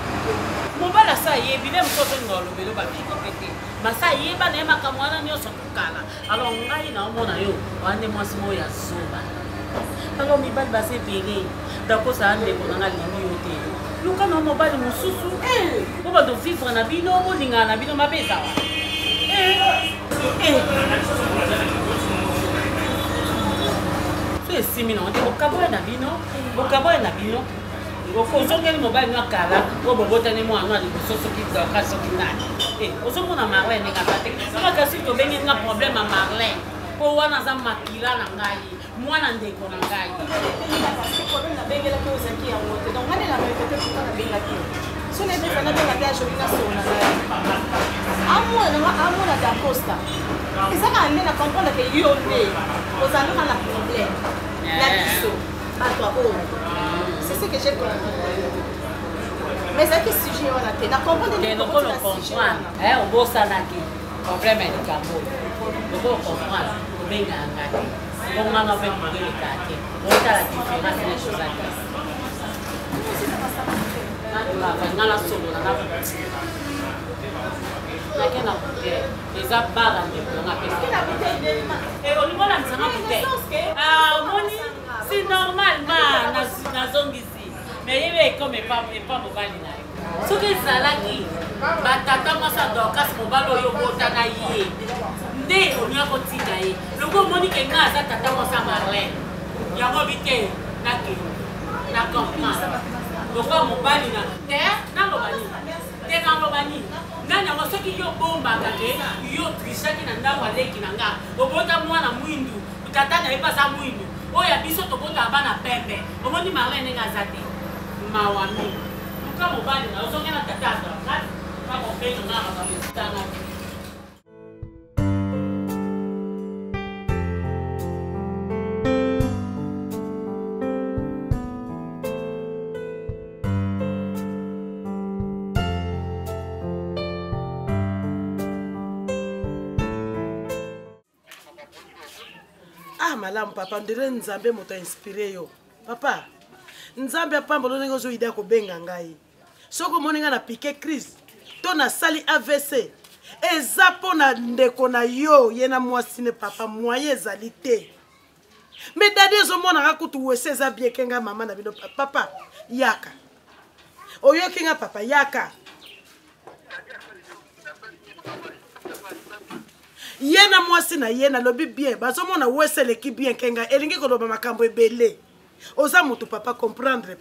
Speaker 11: Mobala sa yebi le mtoto ngolo belo ba bikopete. Masa yeba na makamwana nyoso kukala. Alors ngai na omona yo wande mwasi mo ya zoba. Alors mibali base pele. Dako sa ande ko nanga lingi yote. Luka na mobali mususu boba do vivre na bino bolinga na bino mapesa so esimi na ndeko kaboya na bino bokaboya na bino okozongeli mobali na kala o bobotani mwana ali soki ka soki nani ozomona Marlène ngaka te saka si to bengi na problème à Marlène po wana za makila na ngai mwana ndeko na ngai
Speaker 4: na bengela ko zaki ya wote donc ngane la répéter tout na benga ki so na bengela na benga ya shobina sona amona D'Acosta ça va amener à comprendre que yo ne aux amis na problème la biso à toi oh c'est ce que j'ai compris mais ça qui sujet on a na comprendre
Speaker 11: que nous pouvons comprendre on bosse na ki problème est de cambo nous pouvons comprendre benga ngati on a fait pour les quartiers. On a la différence des choses à dire. On a la solo, on a les abarres on a fait. Et au niveau de la c'est normal, na zone ici. Mais il est comme pas mobile. Ce qui est là qui, batata moi ça doit casser mobile au botana yé. Nde on y a continué. Le go Monique nga za tata mo sa Marlène. Ya mo bité na ke. Na comprendre. Le go mobali na te na lo bani. Te na lo bani. Nganya mo soki yo bomba ka ke yo trisha ki na ndawa leki na nga. Obota mwana mwindu. Tata na epasa mwindu. Oya biso to bota bana pembe. Omoni Marlène nga za te. Mawami. Le go mobali na ozonga na tata za. Ka ko pe na ba ba na.
Speaker 1: malamu papa ndire nzambe moto inspiré yo papa nzambe apamba lo ndenge ozoyida kobenga ngai soko moninga na piqué crise to na sali AVC eza pona ndeko na yo yena mwasi ne papa moyen ezali te mais dadi ezomona kakutu wese eza bien kenga mama na bino papa yaka oyo kenga papa yaka yena mwasi na yena lobi bien bazomona wese leki bien kenga elingi koloba makambo ebele oza mutu papa comprendre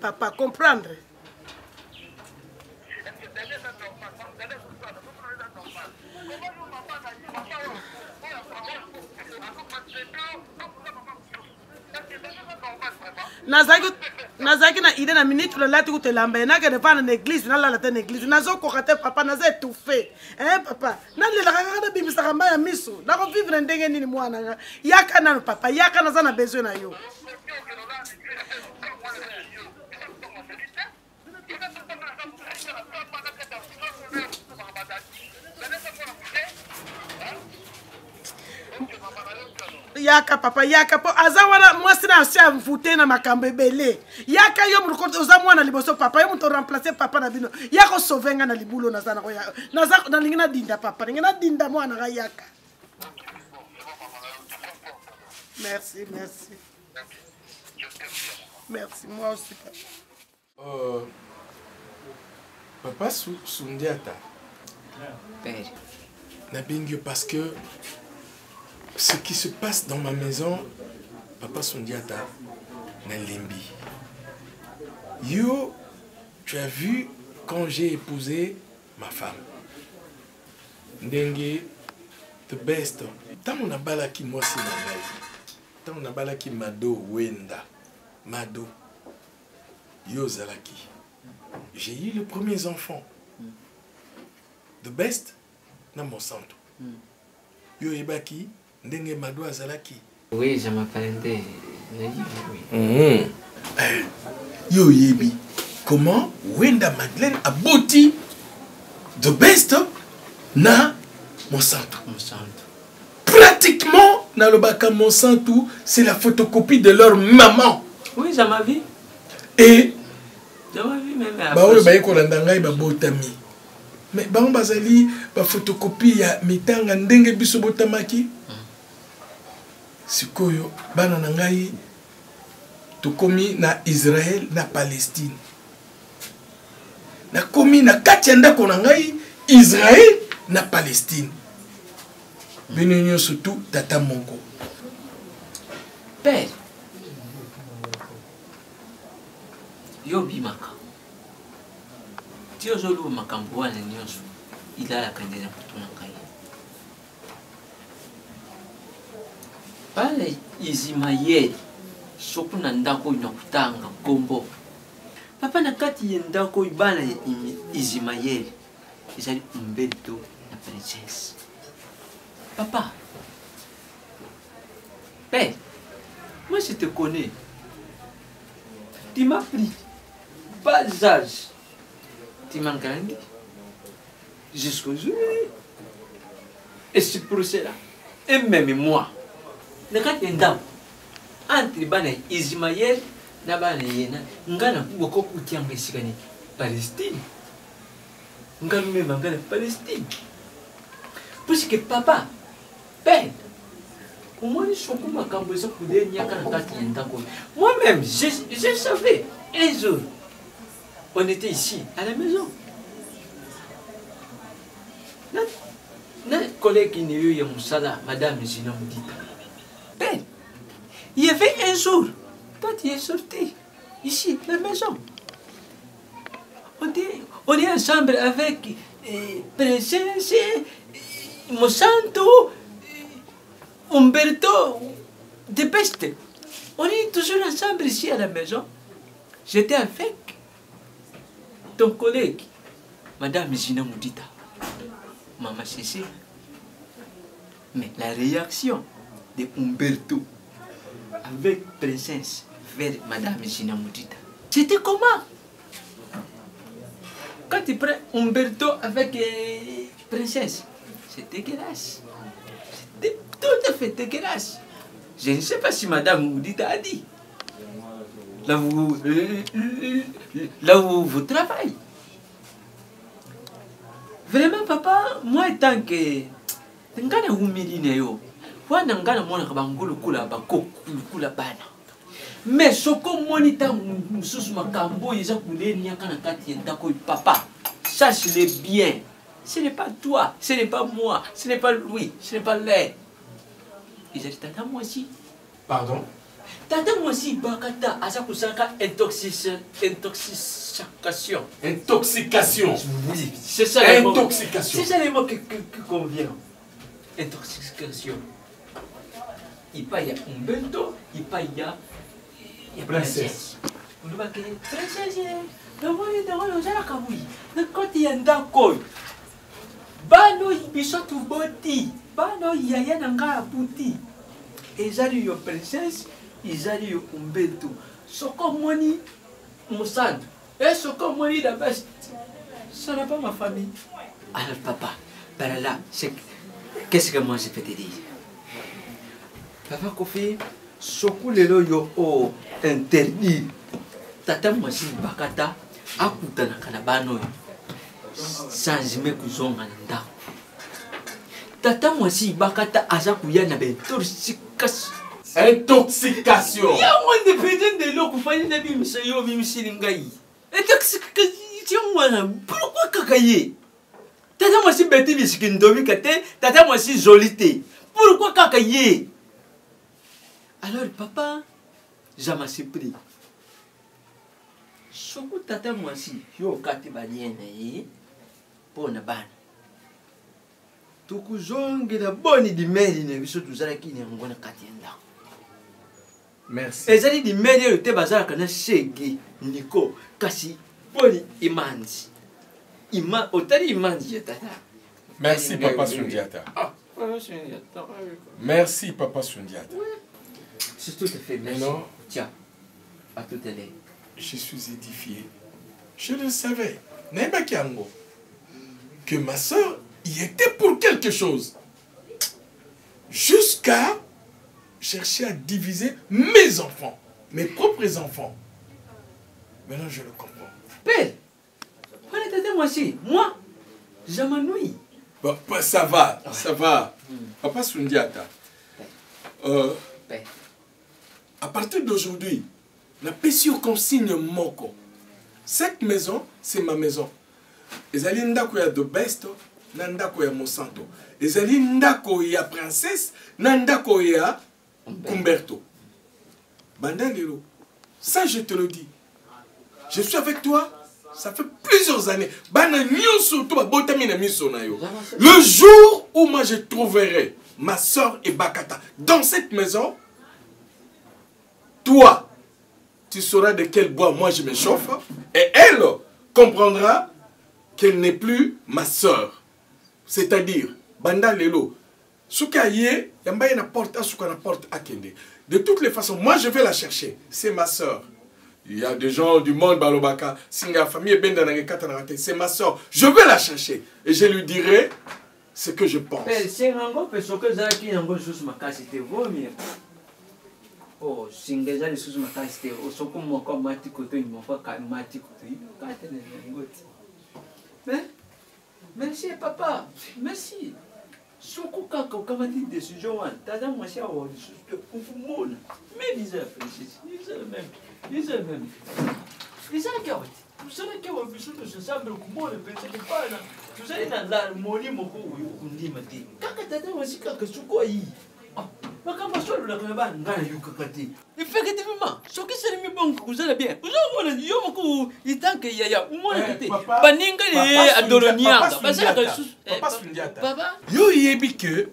Speaker 1: nazaki na idée na minute lolati kutelamba enake nevana na église nalala te na église nazokoka te papa naza étouffé papa nalelaka kaka nabimisaka mba ya miso nakovivre ndenge nini mwananga yaka nano papa yaka naza na besoin na yo yaka papa yaka po aza wana mwasi na asia mvute na makambo ebele yaka yo muruko oza mwana liboso papa yo muto remplacer papa na bino yako sauvenga na libulo naza na koya naza na lingina dinda papa lingina dinda mwana ga yaka merci moi aussi
Speaker 7: papa Sundiata
Speaker 8: père
Speaker 7: Nabingyo parce que ce qui se passe dans ma maison, Papa Sundiata, Nalimbi. Yo, tu as vu quand j'ai épousé ma femme. Ndenge, the best. Tant on a balaki moi c'est nangai. Tant on a balaki mado wenda. Mado. Yo zalaki. J'ai eu les premiers enfants. The best, na mon centre. Yo ebaki. Ndenge mado azalaki.
Speaker 8: Oui, je m'appelle oui.
Speaker 7: Yo yebi. Comment Wenda Madeleine a bouti the best na Monsanto. Pratiquement dans le bac à Monsanto, c'est la photocopie de leur maman.
Speaker 8: Oui, j'ai ma vie.
Speaker 7: Et
Speaker 8: j'ai ma vie même.
Speaker 7: Bah oui, bah yeko landanga ba botami. Mais bah on bazali ba photocopie ya mitanga ndenge biso botamaki. Sikoyo bana nangai tokomi na Israël na Palestine na komi na kati ndako nangai Israël na Palestine benenyo surtout tata mongo
Speaker 8: père yo bimaka tio zolo makambo wana nyonso ilala kandela kutuna kai pale Ismaël soku na ndako inakutanga kombo papa na kati ya ndako ibana Ismaël ezali Umberto na princesse papa père moi je te connais tu m'as pris bas âge tu m'as grandi jusqu'aujourd'hui et c'est pour cela et même moi nakati ndam entre bana Ismaël na bana yena ngana boko kutianga isikani Palestine ngalume mangana Palestine parce que papa père comment ils sont comme makambo ça pour des nyaka nakati ndako moi-même je savais un jour on était ici à la maison na collègue qui n'est eu musala madame Zina Mudita. Il y avait un jour, toi tu es sorti, ici, à la maison. On est ensemble avec Princesse, Monsanto, Umberto, de Peste. On est toujours ensemble ici à la maison. J'étais avec ton collègue, Madame Zina Mudita, Maman Cécile. Mais la réaction de Umberto avec Princesse vers Madame Zina Mudita, c'était comment? Quand tu prends Umberto avec Princesse, c'est dégueulasse. C'était tout à fait dégueulasse. Je ne sais pas si Madame Mudita a dit. Là où vous travaillez. papa, moi, tant que. Ngana humili yo. Wana ngana mona kabangulu kula bako kula bana. Mais soko monita mususu makambo yeza kuleni yakana kati ndako papa. Sache-le bien. Ce n'est pas toi, ce n'est pas moi, ce n'est pas lui, ce n'est pas l'air. Ils ont tata moi aussi.
Speaker 7: Pardon?
Speaker 8: Tata moi aussi bakata asa kusaka intoxication.
Speaker 7: Intoxication.
Speaker 8: Oui, c'est ça.
Speaker 7: Intoxication.
Speaker 8: C'est ça les mots qui convient. Intoxication. Il y a Umberto, il y a princesse. Vous voyez, princesse, quand il y a un d'accord, bano bisotu boti, bano yaya nanga puti. Ezali yo princesse, ezali yo Umberto. Soko moni Moussad, et soko moni la best. Ça n'est pas ma famille. Alors papa, par là, qu'est-ce que moi je peux te dire? Papa Kofi, soko lelo yo o interdit. Tata mwasi bakata akutana kana bano sans me kuzonga ndako. Tata mwasi bakata aza kuya na intoxication.
Speaker 7: Intoxication.
Speaker 8: Ya on dépend de l'eau kufanya na bimisa yo bimisili ngai. Intoxication wana pourquoi kakaye? Tata mwasi beti bisikindomi kate, tata mwasi jolité. Pourquoi kakaye? Alors papa, jamais surpris. Soko tata mwasi yo kati baliene yi pona bana. Tukuzonge na boni di meri ne biso tuzala kini ngona kati ndako.
Speaker 7: Merci.
Speaker 8: Ezali di meri yo te bazala kana shege niko kasi boni imanzi. Otali imanzi tata.
Speaker 7: Merci papa Sundiata.
Speaker 8: Ah, papa Sundiata.
Speaker 7: Merci papa Sundiata.
Speaker 8: C'est tout à fait merci.
Speaker 7: Non.
Speaker 8: Tiens, à tout à l'heure.
Speaker 7: Je suis édifié. Je le savais. Neba Kiango. Que ma soeur y était pour quelque chose. Jusqu'à chercher à diviser mes enfants. Mes propres enfants. Maintenant, je le comprends.
Speaker 8: Père, moi aussi. Moi, je m'ennuie.
Speaker 7: Bon, ça va, ça va. Papa Sundiata. À partir d'aujourd'hui, la PSU consigne moko. Cette maison, c'est ma maison. Ezali ndako ya de besto, na ndako ya Monsanto. Ezali ndako ya princesse, na ndako ya Umberto. Bandalero, ça je te le dis. Je suis avec toi, ça fait plusieurs années. Le jour où moi je trouverai ma soeur et Bakata dans cette maison, toi, tu sauras de quel bois moi je me chauffe, et elle comprendra qu'elle n'est plus ma soeur. C'est-à-dire, Banda Lelo, Soukaye, Yambaye na porte à Souka na porte à Kende. De toutes les façons, moi je vais la chercher. C'est ma soeur. Il y a des gens du monde, Balobaka, Singa, famille, c'est ma soeur. Je vais la chercher et je lui dirai ce que je pense.
Speaker 8: Oh, singeza les sous ma tasse, au soko moi comme mati koto, il m'a fait mati koto. Mais, merci papa, merci. Soko kaka kama dit décision, tada moi c'est au juste pour mon. Mais ils ont même. Ils ont qu'à vous savez qu'il y a un bichon de ce sable comme le petit pas là. Vous allez dans l'harmonie mon coup ou dit mati. Kaka tada moi c'est kaka soko yi. Effectivement, ce qui s'est mis bon, vous allez bien. Vous avez dit, il tant qu'il y a Baninga et Adolonia.
Speaker 7: Papa, yo yebi que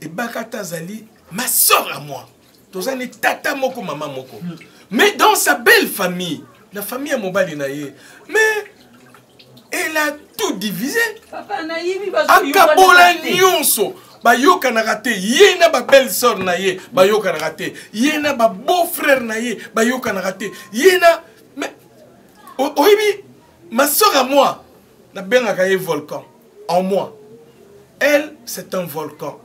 Speaker 7: et Bakata Zali, ma soeur à moi. Tozane tata moko maman moko. Mais dans sa belle famille, la famille à Mobali naye. Mais elle a tout divisé.
Speaker 8: Papa naïvi
Speaker 7: Akabola nyonso. Bayoka na raté, yena ba belle sœur na ye, bayoka na raté, yena ba beau frère na ye, bayoka na raté, yena mais oibi ma sœur à moi, na benga kaye volcan en moi. Elle, c'est un volcan.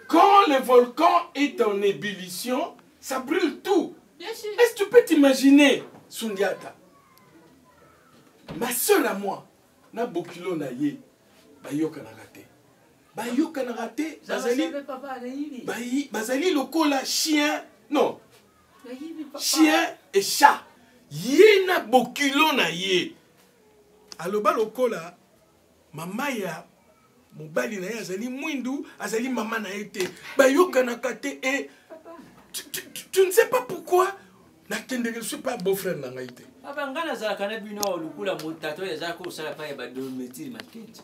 Speaker 7: Quand le volcan est en ébullition, ça brûle tout. Est-ce que tu peux t'imaginer, Sundiata? Ma sœur à moi, na bokilo na ye. bayokanaka te bayokanaka te bazali lokola chien non chien et chat ye na bokilo na ye aloba lokola mama ya mobali na ye azali mwindu azali mama na ye te bayokanaka te et tu ne sais pas pourquoi nakende je suis pas beau-frère na ngai te
Speaker 8: papa ngana za kana bino lukula motato ya zako usala pa ya badometiri makenti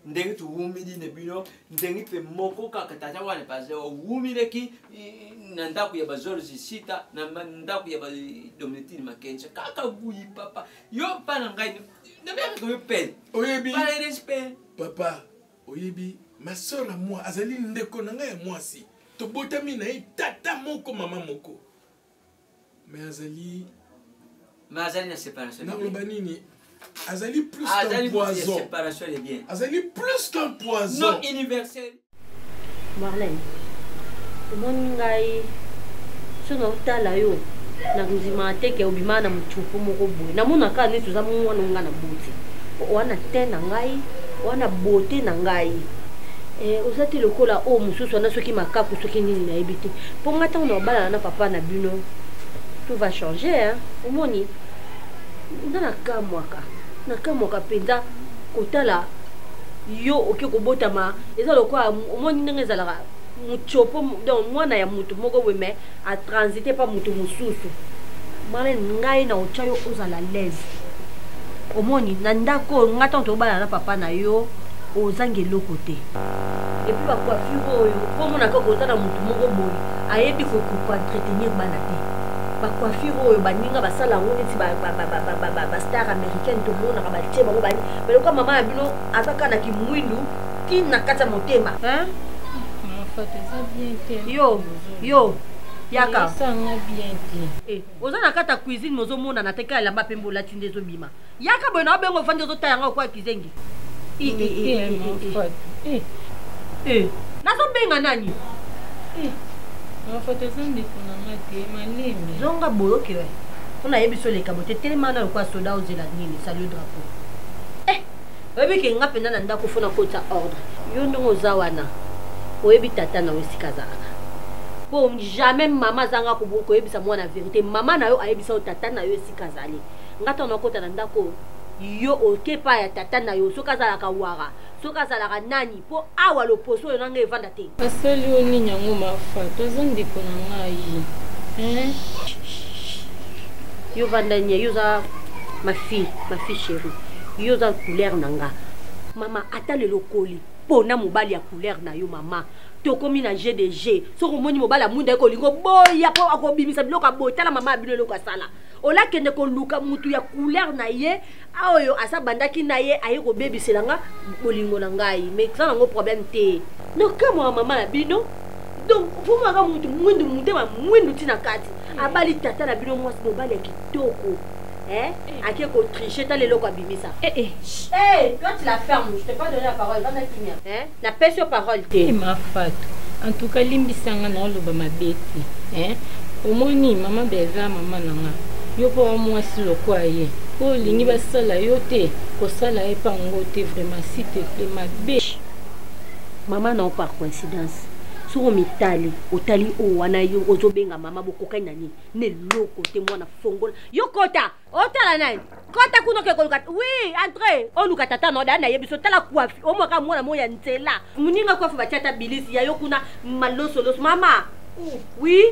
Speaker 8: ndenge tu wumidi ne bino ndenge pe moko ka tata wana paze wumide ki na ndaku ya bazolo sita na ndaku ya badometiri makenti kaka buyi papa yo pa na ngai na bien ko pe
Speaker 7: oyebi
Speaker 8: pas de respect
Speaker 7: papa oyebi ma sœur à moi azali ndeko na ngai ya mwasi to botami na ye tata moko mama moko mais azali
Speaker 8: na séparation
Speaker 7: na lobanini azali plus qu'un poison
Speaker 8: séparation est bien
Speaker 7: azali plus qu'un poison
Speaker 8: non universel
Speaker 13: Marlène omoni ngai sono tala yo na kuzima teke obima na mchupu moko boye namona ka ni tuza mwana ngana buti wana tena ngai wana bote na ngai osati lokola o mususu na soki makaku soki nini na ebite po ngata on obala na papa na bino tout va changer hein omoni ndana kamwaka penza kotala yo oke kobotama eza lokola omoni ndenge ezalaka muchopo donc mwana ya mutu moko weme a transiter pa mutu mususu mane ngai na ochayo ozala l'aise omoni na ndako ngata tobala na papa na yo ozange lokote et puis ba coiffure oyo comme na ko tana mutu moko boyi ayebi ko entretenir bana te ba coiffure oyo baninga basala ngo neti ba star américaine to mona ka batie bango bani mais comme maman abino ataka na kimwindu ki na kata motema hein yo yaka
Speaker 4: sanga bien te
Speaker 13: oza na kata cuisine mozo mona na teka lamba pembo la tinde zo bima yaka boy na bengo fande zo tayanga kwa kizengi nazo benga nani
Speaker 4: mafoto zandi kuna mate malemi
Speaker 13: zonga boyo ke we ona yebiso le kabote tellement na kwa soda ozela nini salut drapeau oyebi ke nga penda na ndako fona kota ordre yo ndongo zawana oyebi tata na wesika zaka po jamais mama zanga ko yebisa mwana vérité mama na yo ayebisa tata na yo esika zali ngata na kota na ndako yo okepa ya tata na yo soka zalaka wara soka zalaka nani po awa loposo yo nanga evanda te
Speaker 4: asali oni nyango mafato zandi kona ngai
Speaker 13: yo vanda nye yo za ma fille chérie yo za couleur nanga mama atale lokoli pona mobali ya couleur na yo mama tokomi na GDG soko moni mobala munda ko lingo boya po akobimisa biloko abotala mama abino loko sala ola kende ko luka mutu ya couleur na ye aoyo asa bandaki na ye aye ko bebiselanga bolingo na ngai mais ça nango problème te no kama mama na bino donc pour moi ka mutu mwindu tina kati abali tata na bino mwasi mobali ya kitoko ake ko tricher ta lelo ko bimisa toi tu la fermes, je t'ai pas donné la parole va na kimia na pèse parole te
Speaker 4: ma fatu en tout cas limbisanga na loba mabeti omoni mama beza mama nanga yo po mwasi lokwa ye po lingi basala yo te ko sala e pango te vraiment s'il te plaît ma biche
Speaker 13: maman non par coïncidence sur mitali otali o wana yo ozobenga mama bokokai nani ne loko te mwana fongola yo kota otala nani kota kuno ke koluka oui entre oluka tata no dana yebiso tala kwa o mwaka mwana moya ntela muninga kwa fa tata bilisi ya yo kuna maloso los mama oui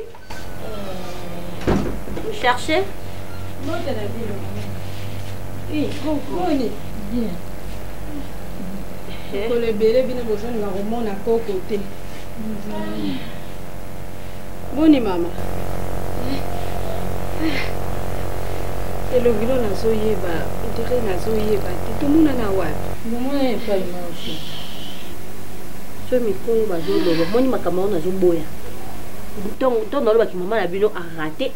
Speaker 13: vous cherchez
Speaker 4: non de la ville oui bien ko le bele bina besoin na romona ko côté
Speaker 13: boni mama
Speaker 4: elongilo nazoyeba intérêt nazoyeba titomuna na wapi momona epalimoso
Speaker 13: so mikolo bazoloba moni makambo nazoboya to nalobaki mama na bino arate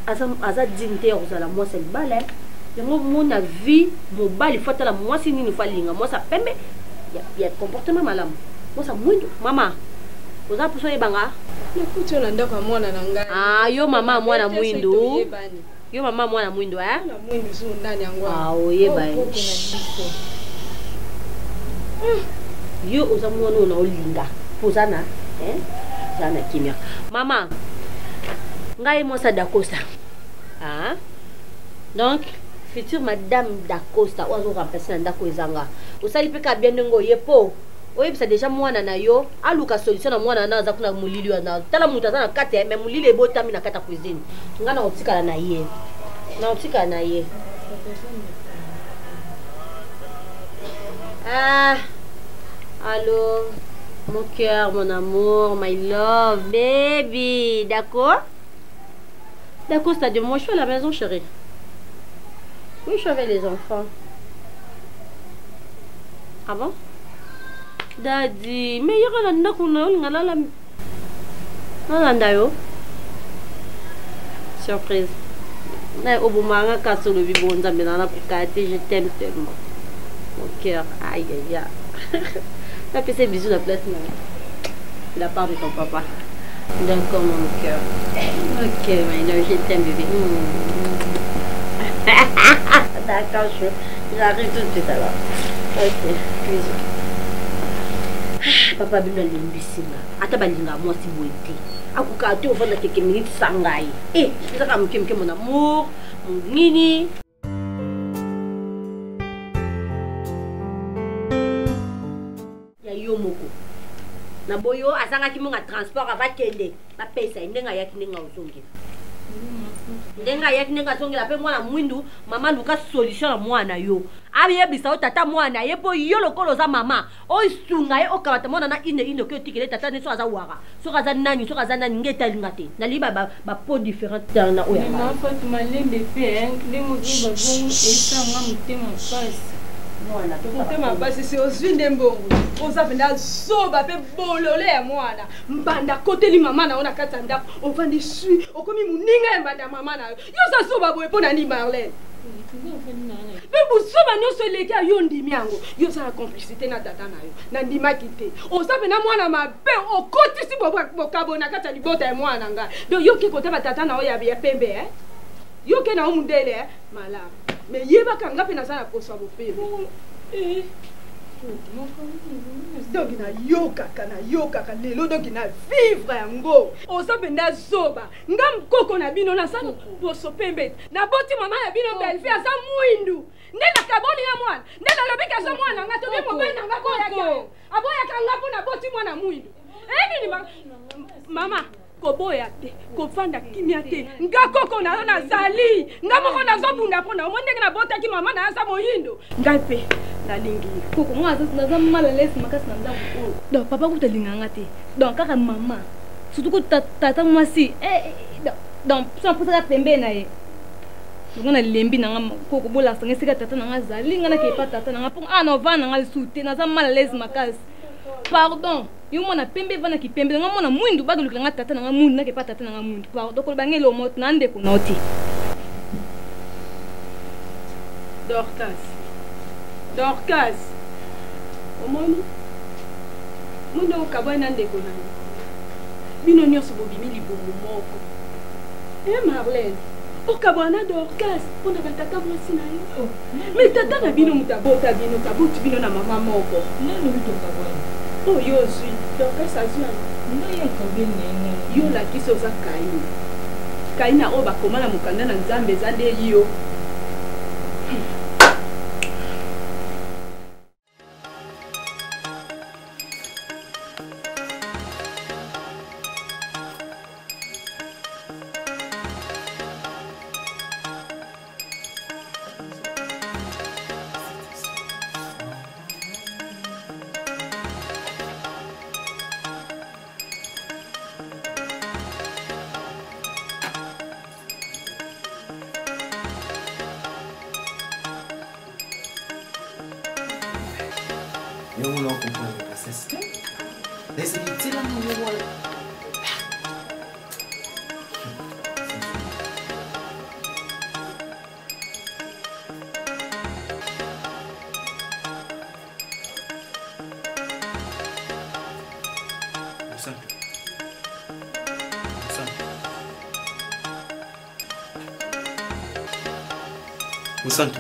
Speaker 13: aza digne te ya kozala mwasi libala yango mona vie mobali fatala mwasi nini falinga mwasi apembe ya comportement malamu mwasa mwindu mama oza puso yebanga
Speaker 4: nakuti na ndako mwana na ngai
Speaker 13: yo mama mwana mwindu yo mama mwana mwindu
Speaker 4: na mwindu so ndani yangu
Speaker 13: oyeba Yo oza mwana ona olinga pozana zana kimia mama ngai mosa d'Acosta donc future madame d'Acosta ozo remplacer na ndako ezanga osali pe ka bien ngo yepo oyebisa déjà mwana na yo aluka solution na mwana na aza kuna mulili wana tala mutu aza na kate mais mulili ebotami na kata cuisine ngana otikala na ye Allô, mon cœur, mon amour, my love, baby, d'accord? D'accord, c'est de moi, je suis à la maison, chérie. Oui, je suis avec les enfants. Ah bon? Daddy, mais il y a un ndako surprise. Je t'aime tellement. Mon cœur, aïe aïe aïe. Tu as fait ces bisous de la place, de la part de ton papa. D'accord, mon cœur. Ok, maintenant je t'aime, bébé. D'accord, j'arrive tout de suite alors. Ok, bisous. Papa, bien l'imbécile. Ata balinga moi si vous êtes. Akuka tu au fond de quelques minutes sangai. Eh, ça comme mon amour, mon nini. Yo moko na boyo asanga ki monga transport ava kende ba pesa ndenga yaki ndenga uzongi ndenga zongi la pe mwana mwindu mama luka solution na mwana yo abiye bisa tata mwana ye po yo lokolo za mama o isunga ye okabata mwana na ine ko tikele tata ne so aza waka so kaza nani ngeta lingate na liba ba po different na oya
Speaker 4: ma fa tu malembe pe ndemo zo ba bon esanga mutema pasi mwana mutema pasi si ozwinde mbongo ozapenda zoba pe bolole ya mwana mbanda koteli mama na ona kata ndako ovandi sui okomi muninga ya mbanda mama na yo sa soba boye pona ni Marlène pe busoba nyonso eleki yo ndimi yango yo za complicité na tata na yo na ndimaki te ozapenda mwana mabe okotisi bokabo na kata libota ya mwana nga donc yo ke koteba tata na yo ya pembe yo ke na omundele malamu mais yeba kanga pe na sana kosa bopele donc na yoka lelo donc na vivre yango osapenda zoba nga mkoko na bino na sana boso pembe na boti mama ya bino belfi asa mwindu nde na kaboni ya mwana nde na lobika sa mwana nga to bimo bena nga ko ya aboya kanga po na boti mwana mwindu nini mama koboya te kofanda kimia te nga koko na zali nga moko na zobunda pona omonde na botaki mama na asa moyindo nga pe na lingi koko mwa na mala lesi makasi na ndako donc papa ko telinganga te donc kaka mama surtout ko tata mwasi donc sans pour ça pembe na ye donc na lembi na nga koko bola sanga sika tata na nga zali nga na ke pa tata na nga pour no vana nga sute na za mala lesi makasi pardon yo mona pembe vana ki pembe nga mona mwindu bado lukanga tata nga mundu na ke pa tata nga mundu pardon ko bangelo mot na ndeko noti Dorcas omoni mundo ukabana ndeko na bino nyonso bobimi libumu moko Marlène okabana Dorcas pona batata mwasi na yo mais tata na bino mutabota bino kabuti bino na mama moko nani mutokabana yo zui Dorcas azua ngai akabene yo la kiso za kaina o bakomana mukanda na nzambe za nde yo
Speaker 14: Eu não acompanho essa história. Desse que tira no meu olho. O santo.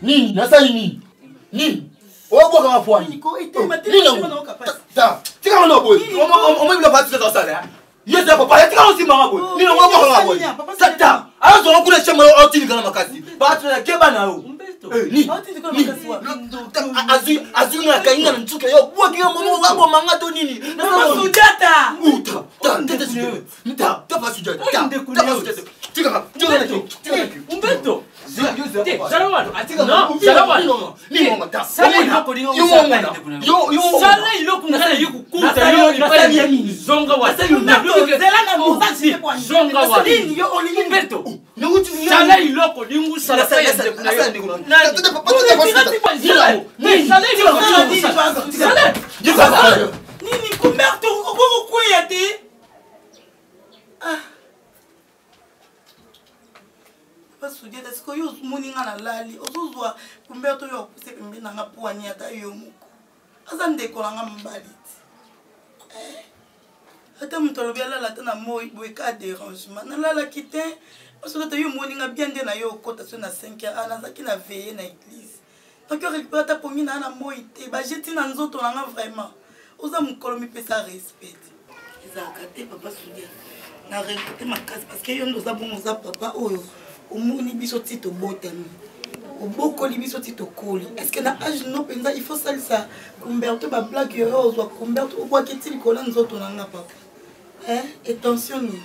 Speaker 9: Nini, nasali nini? Nini? Obo kama pwani.
Speaker 10: Niko ite
Speaker 9: ta. Tika mwana boy. Omo bila pati za sala. Yes papa, ya tika osi mama boy. Nini obo kama boy. Sata. Azo ngukule chama otini kana makasi. Pati na keba na o. Ni. Azu na kainga na nchuke yo. Bwa kiyo mama wabo mangato nini?
Speaker 10: Mama Sujata.
Speaker 9: Uta. Tete Sujata. Ta pa Sujata. Ta pa Sujata. Tika.
Speaker 8: Umberto.
Speaker 10: Sujata siko yo muninga na lali ozozwa kumbeto yo kusepe na ngapuani ata yo muko azande ko nga mbaliti ata mutolobi ala tana moi boika dérangement na lala kite parce que yo muninga bien de na yo kota so na 5 ans na zaki na veiller na église donc yo récupérer ta pongi na moi te ba jeti na nzoto nga vraiment oza mukolo mi pesa respect ezakate papa Sujata na récupérer ma case parce que yo ndoza bon za papa oyo omoni biso tito botami obokoli biso tito koli est-ce que na âge no penza il faut salisa Kumberto ba blague yo ozwa Kumberto obwa ketili kola nzoto nanga papa attention ni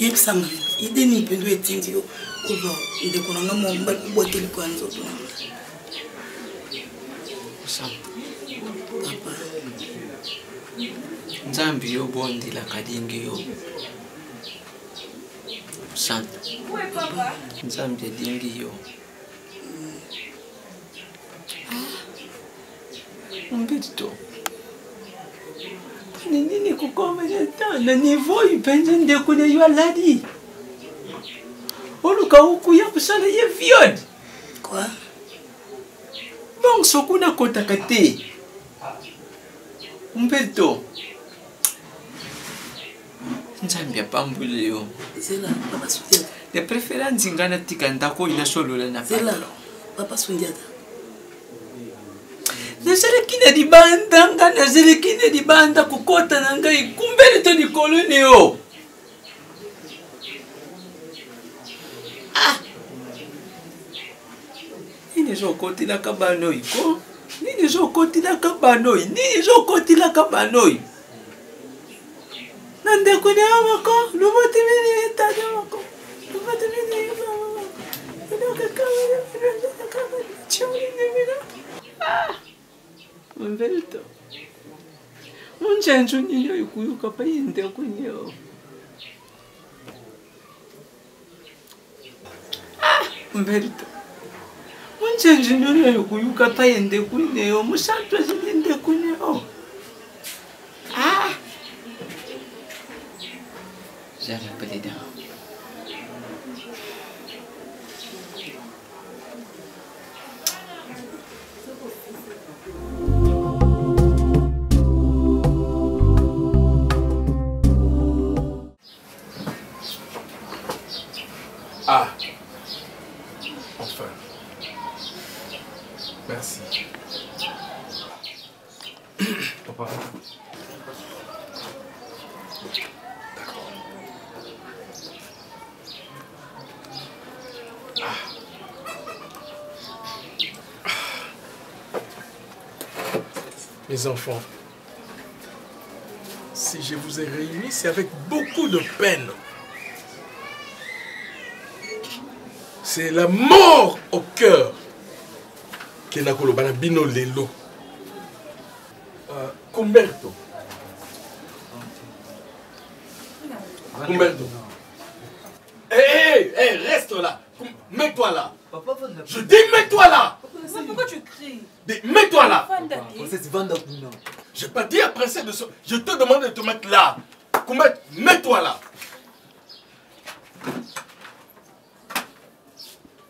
Speaker 10: yebsanga ideni pendo etindi yo ozwa ndeko nanga momba obwa ketili kola nzoto nanga papa
Speaker 8: Nzambi yo bondi la kadingi yo Santa. Nzambi dingi yo. Umberto. Nini kukoma na niveau ipenze ndeko na yo aladi. Oluka huku ya kusala ye viod.
Speaker 10: Quoi?
Speaker 8: Donc sokuna kota kate. Umberto. Nzambi apambule yo.
Speaker 10: Zela papa Sujata.
Speaker 8: De préférence ngana tika ndako ina solola na
Speaker 10: Zela papa Sujata.
Speaker 8: Nazelekine di banda ngana nazelekine di banda kukota na ngai kumbele to di kolone yo. Nini zo koti la kabanoi ko? Nini zo koti la kabanoi? Nini zo koti la kabanoi? Nande kune amako, lubote mene tade amako. Lubote mene amako. Ndoka kamera, choni nemira. Umberto. Munjanju ninyo ikuyuka pa yende kunyo. Umberto. Munjanju ninyo ikuyuka pa yende kunyo, musatwa yende kunyo. J'arrête pas les dents.
Speaker 7: Ah, enfin. Merci. Papa. Mes enfants, si je vous ai réunis, c'est avec beaucoup de peine. C'est la mort au cœur. Kenakolo Banabino Lelo. Kumberto. Kumberto. Hé, reste là. Mets-toi là. Je dis mets-toi là.
Speaker 10: Pourquoi tu cries?
Speaker 7: Mets-toi là. Je n'ai pas dit à princesse de sortir. Je te demande de te mettre là. Kumberto, mets-toi là.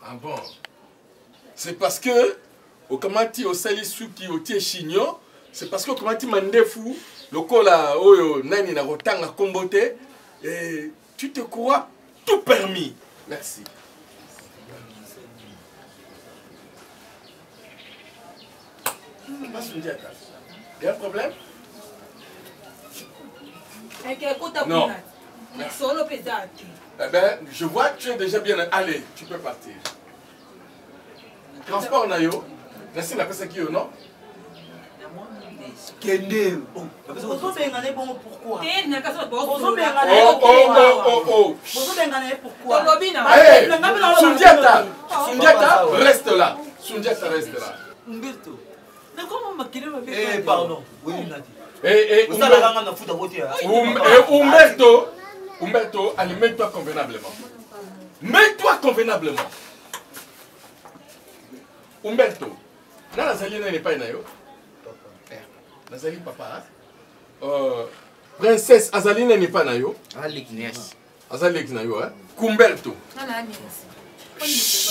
Speaker 7: Ah bon. C'est parce que au Kamati au Salisuki au Tiechigno, c'est parce que au Kamati Mandefu, le kola oyo nani na rotanga kombote, et tu te crois tout permis. Merci. Il y a un problème?
Speaker 10: Non.
Speaker 7: Eh bien, je vois que tu es déjà bien. Allez, tu peux partir. Transport Nayo. Merci la personne qui est au nom.
Speaker 9: Kende.
Speaker 10: Pourquoi?
Speaker 7: Sundiata, reste là. Sundiata reste là.
Speaker 8: Umberto. Mais comment m'a quitté ma vie?
Speaker 9: Eh, pardon. Oui, Nati.
Speaker 7: Umberto, allez, mets-toi convenablement. Mets-toi convenablement. Umberto, Nazali n'est pas nayo. Nazali papa. Princesse Azaline n'est pas nayo. Azali nayo, hein. Kumberto.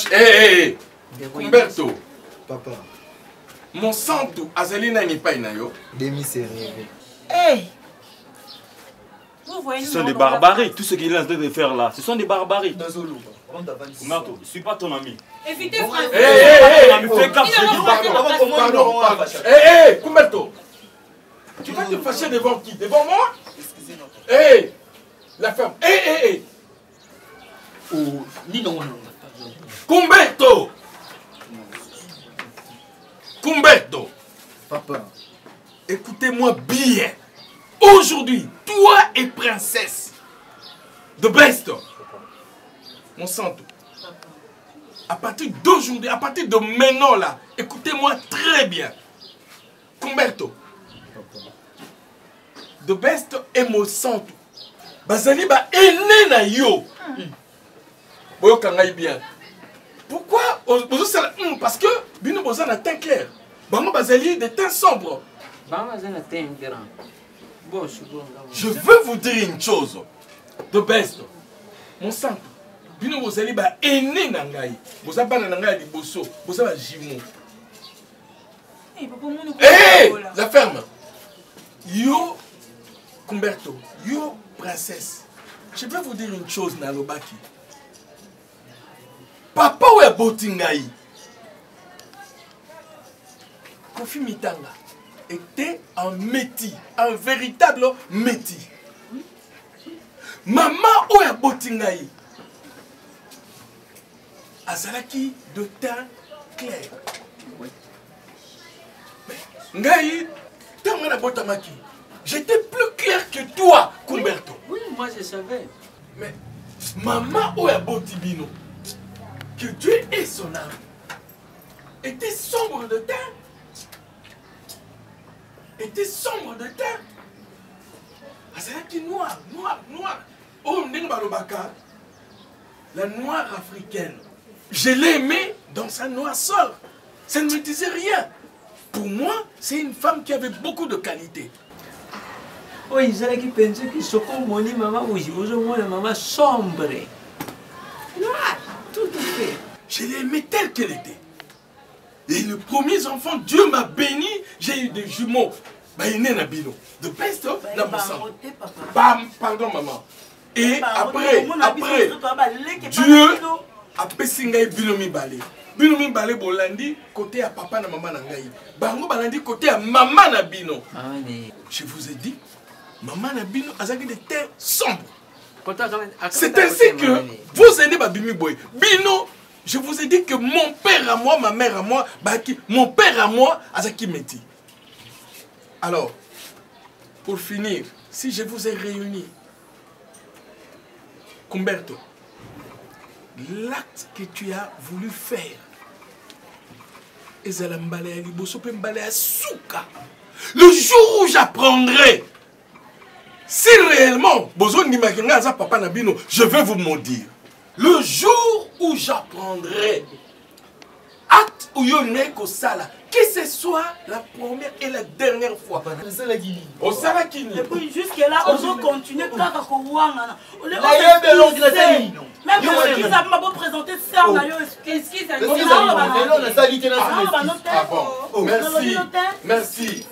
Speaker 7: Eh, Kumberto.
Speaker 9: Papa.
Speaker 7: Mon santo Azaline n'est pas nayo.
Speaker 9: Demi-sérieux.
Speaker 5: Hey!
Speaker 15: Ce sont des barbaries, tout ce qu'il est en train de faire là. Ce sont des barbaries. Marto, je ne suis pas ton ami.
Speaker 5: Évitez François.
Speaker 15: Fais gaffe,
Speaker 7: pardon. Hé, Kumberto. Tu vas te fâcher devant qui? Devant moi? Hé, la femme. Hé.
Speaker 8: Oh, ni non.
Speaker 7: Kumberto. Kumberto.
Speaker 9: Papa.
Speaker 7: Écoutez-moi bien. Aujourd'hui, toi et princesse de Best, mon santo, à partir d'aujourd'hui, à partir de maintenant là, écoutez-moi très bien. Kumberto, de Best et mon santo, Bazali ba ene na yo. Boyo kangai bien. Pourquoi? Parce que bino boza na teint clair. Bango Bazali de teint sombre. Je veux vous dire une chose. De Best, mon sang, bino bozali ba ene na ngai. Boza bana na ngai liboso, boza ba jimo. Eh, la ferme. Yo Kumberto, yo princesse. Je veux vous dire une chose na lobaki. Papa ou est botingai. Kofi Mitanga était un métis, un véritable métis. Maman ou est botingai. Azalaki de teint clair. Ngai, t'as botamaki. J'étais plus clair que toi, Kumberto.
Speaker 8: Oui, moi je savais.
Speaker 7: Mais maman ou est botibino. Que Dieu ait son âme. Était sombre de teint. Était sombre de teint. Azalaki noir. Oh, Ndenbalobaka, la noire africaine. Je l'ai aimée dans sa noirceur. Ça ne me disait rien. Pour moi, c'est une femme qui avait beaucoup de qualités.
Speaker 8: Oui, ils qui pensaient que ce qu'on m'a dit, maman, oui, vous avez maman sombre. Noir, tout à fait.
Speaker 7: Je l'ai aimée telle qu'elle était. Et le premier enfant, Dieu m'a béni, j'ai eu des jumeaux. De Best, pardon maman. Et après, Dieu a pessingai binomi balé. Binomi balé bolandi côté à papa na maman na ngai. Bango balandi côté à maman na bino. Je vous ai dit, maman na bino azaki de terre sombre. C'est ainsi que vous aidez babimi boy. Bino, je vous ai dit que mon père à moi, ma mère à moi, mon père à moi azaki meti. Alors, pour finir, si je vous ai réunis, Kumberto, l'acte que tu as voulu faire, le jour où j'apprendrai, si réellement, je vais vous maudire. Le jour où j'apprendrai, acte où que ce soit la première et la dernière fois. Au Salakini.
Speaker 10: Et puis jusque-là, on va continuer même si ça m'a pas présenté ça, on a eu excuse.
Speaker 7: Merci.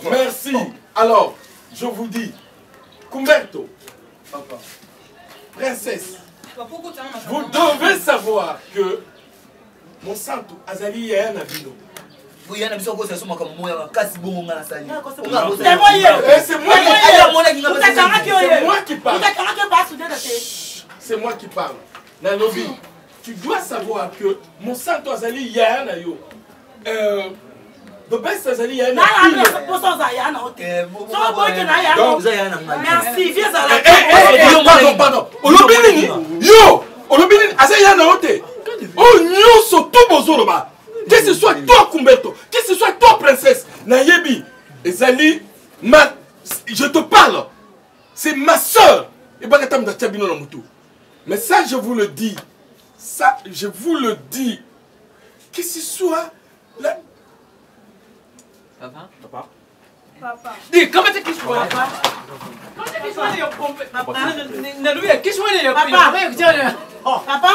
Speaker 7: Merci. Alors, je vous dis, Kumberto, princesse, Vous devez savoir que mon santo azali ya na bino.
Speaker 9: Oui, il y a une chose qui est comme moi, c'est moi
Speaker 7: qui parle. C'est moi qui parle. Nanobi, tu dois savoir que mon santo azali ya na yo. The best azali ya na.
Speaker 10: Merci, viens à
Speaker 7: la. Pardon. Olobini, yo, Olobini azali ya na hote. Oh, nyonso tout bozoloba. Que ce soit toi, Kumberto, que ce soit toi, princesse, Nayebi, Ezali, je te parle. C'est ma soeur. Mais ça, je vous le dis. Ça, je vous le dis. Que ce soit... La...
Speaker 8: Papa?
Speaker 10: Papa.
Speaker 8: Dis, comment tu kiss moi? Papa. Comment tu kiss moi? Papa. Nalouia, kiss moi. Papa. Papa.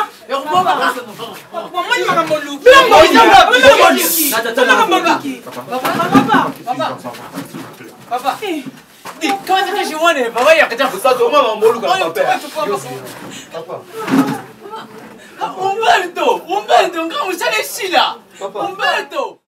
Speaker 8: Papa. Dis, comment tu kiss moi? Papa, il y a quelqu'un pour ça. Umberto, Umberto, comment ça les chie là? Umberto.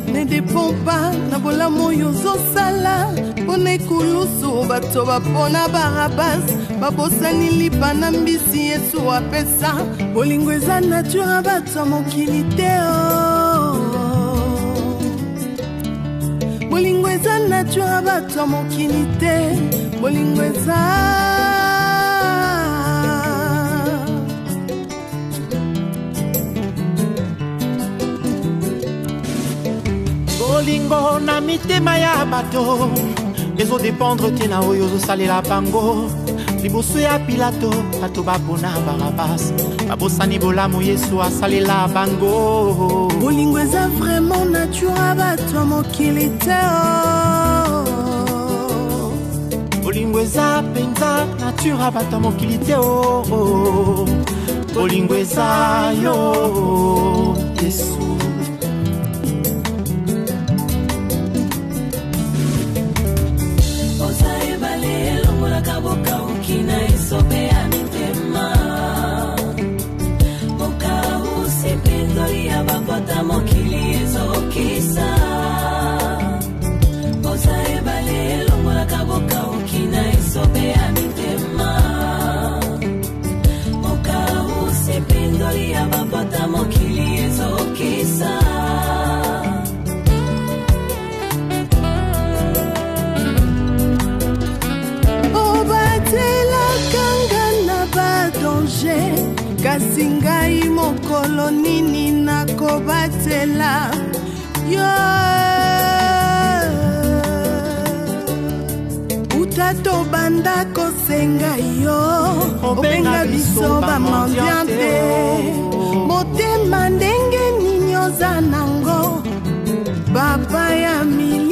Speaker 16: Ne dépend pas na bolamo yozo sala pone kulusu bato bapona barabas babosani lipa na mbisi Yesu apesa bolingo eza nature bato mokili te bolingo eza nature bato mokili te bolingo eza
Speaker 2: bolingo na mitema ya bato ezodépendre te na oyo ozosalela bango liboso ya pilato bato bapona barabas babosani bolamu Yesu asalela bango
Speaker 16: bolingo eza vraiment nature bato mokili te
Speaker 2: bolingo eza mpenza nature bato mokili te bolingo eza yo Yesu.
Speaker 17: Kaboka ukina isobe amitema Moka usipindoli ya babota mokili ezokisa Oza ebale longola kaboka ukina isobe amitema Moka usipindoli ya babota mokili ezokisa
Speaker 16: kasi ngai mokolo nini nakobatela yo utato banda kosenga yo obenga biso bamandiante motema ndenge nini oza nango bapa ya mili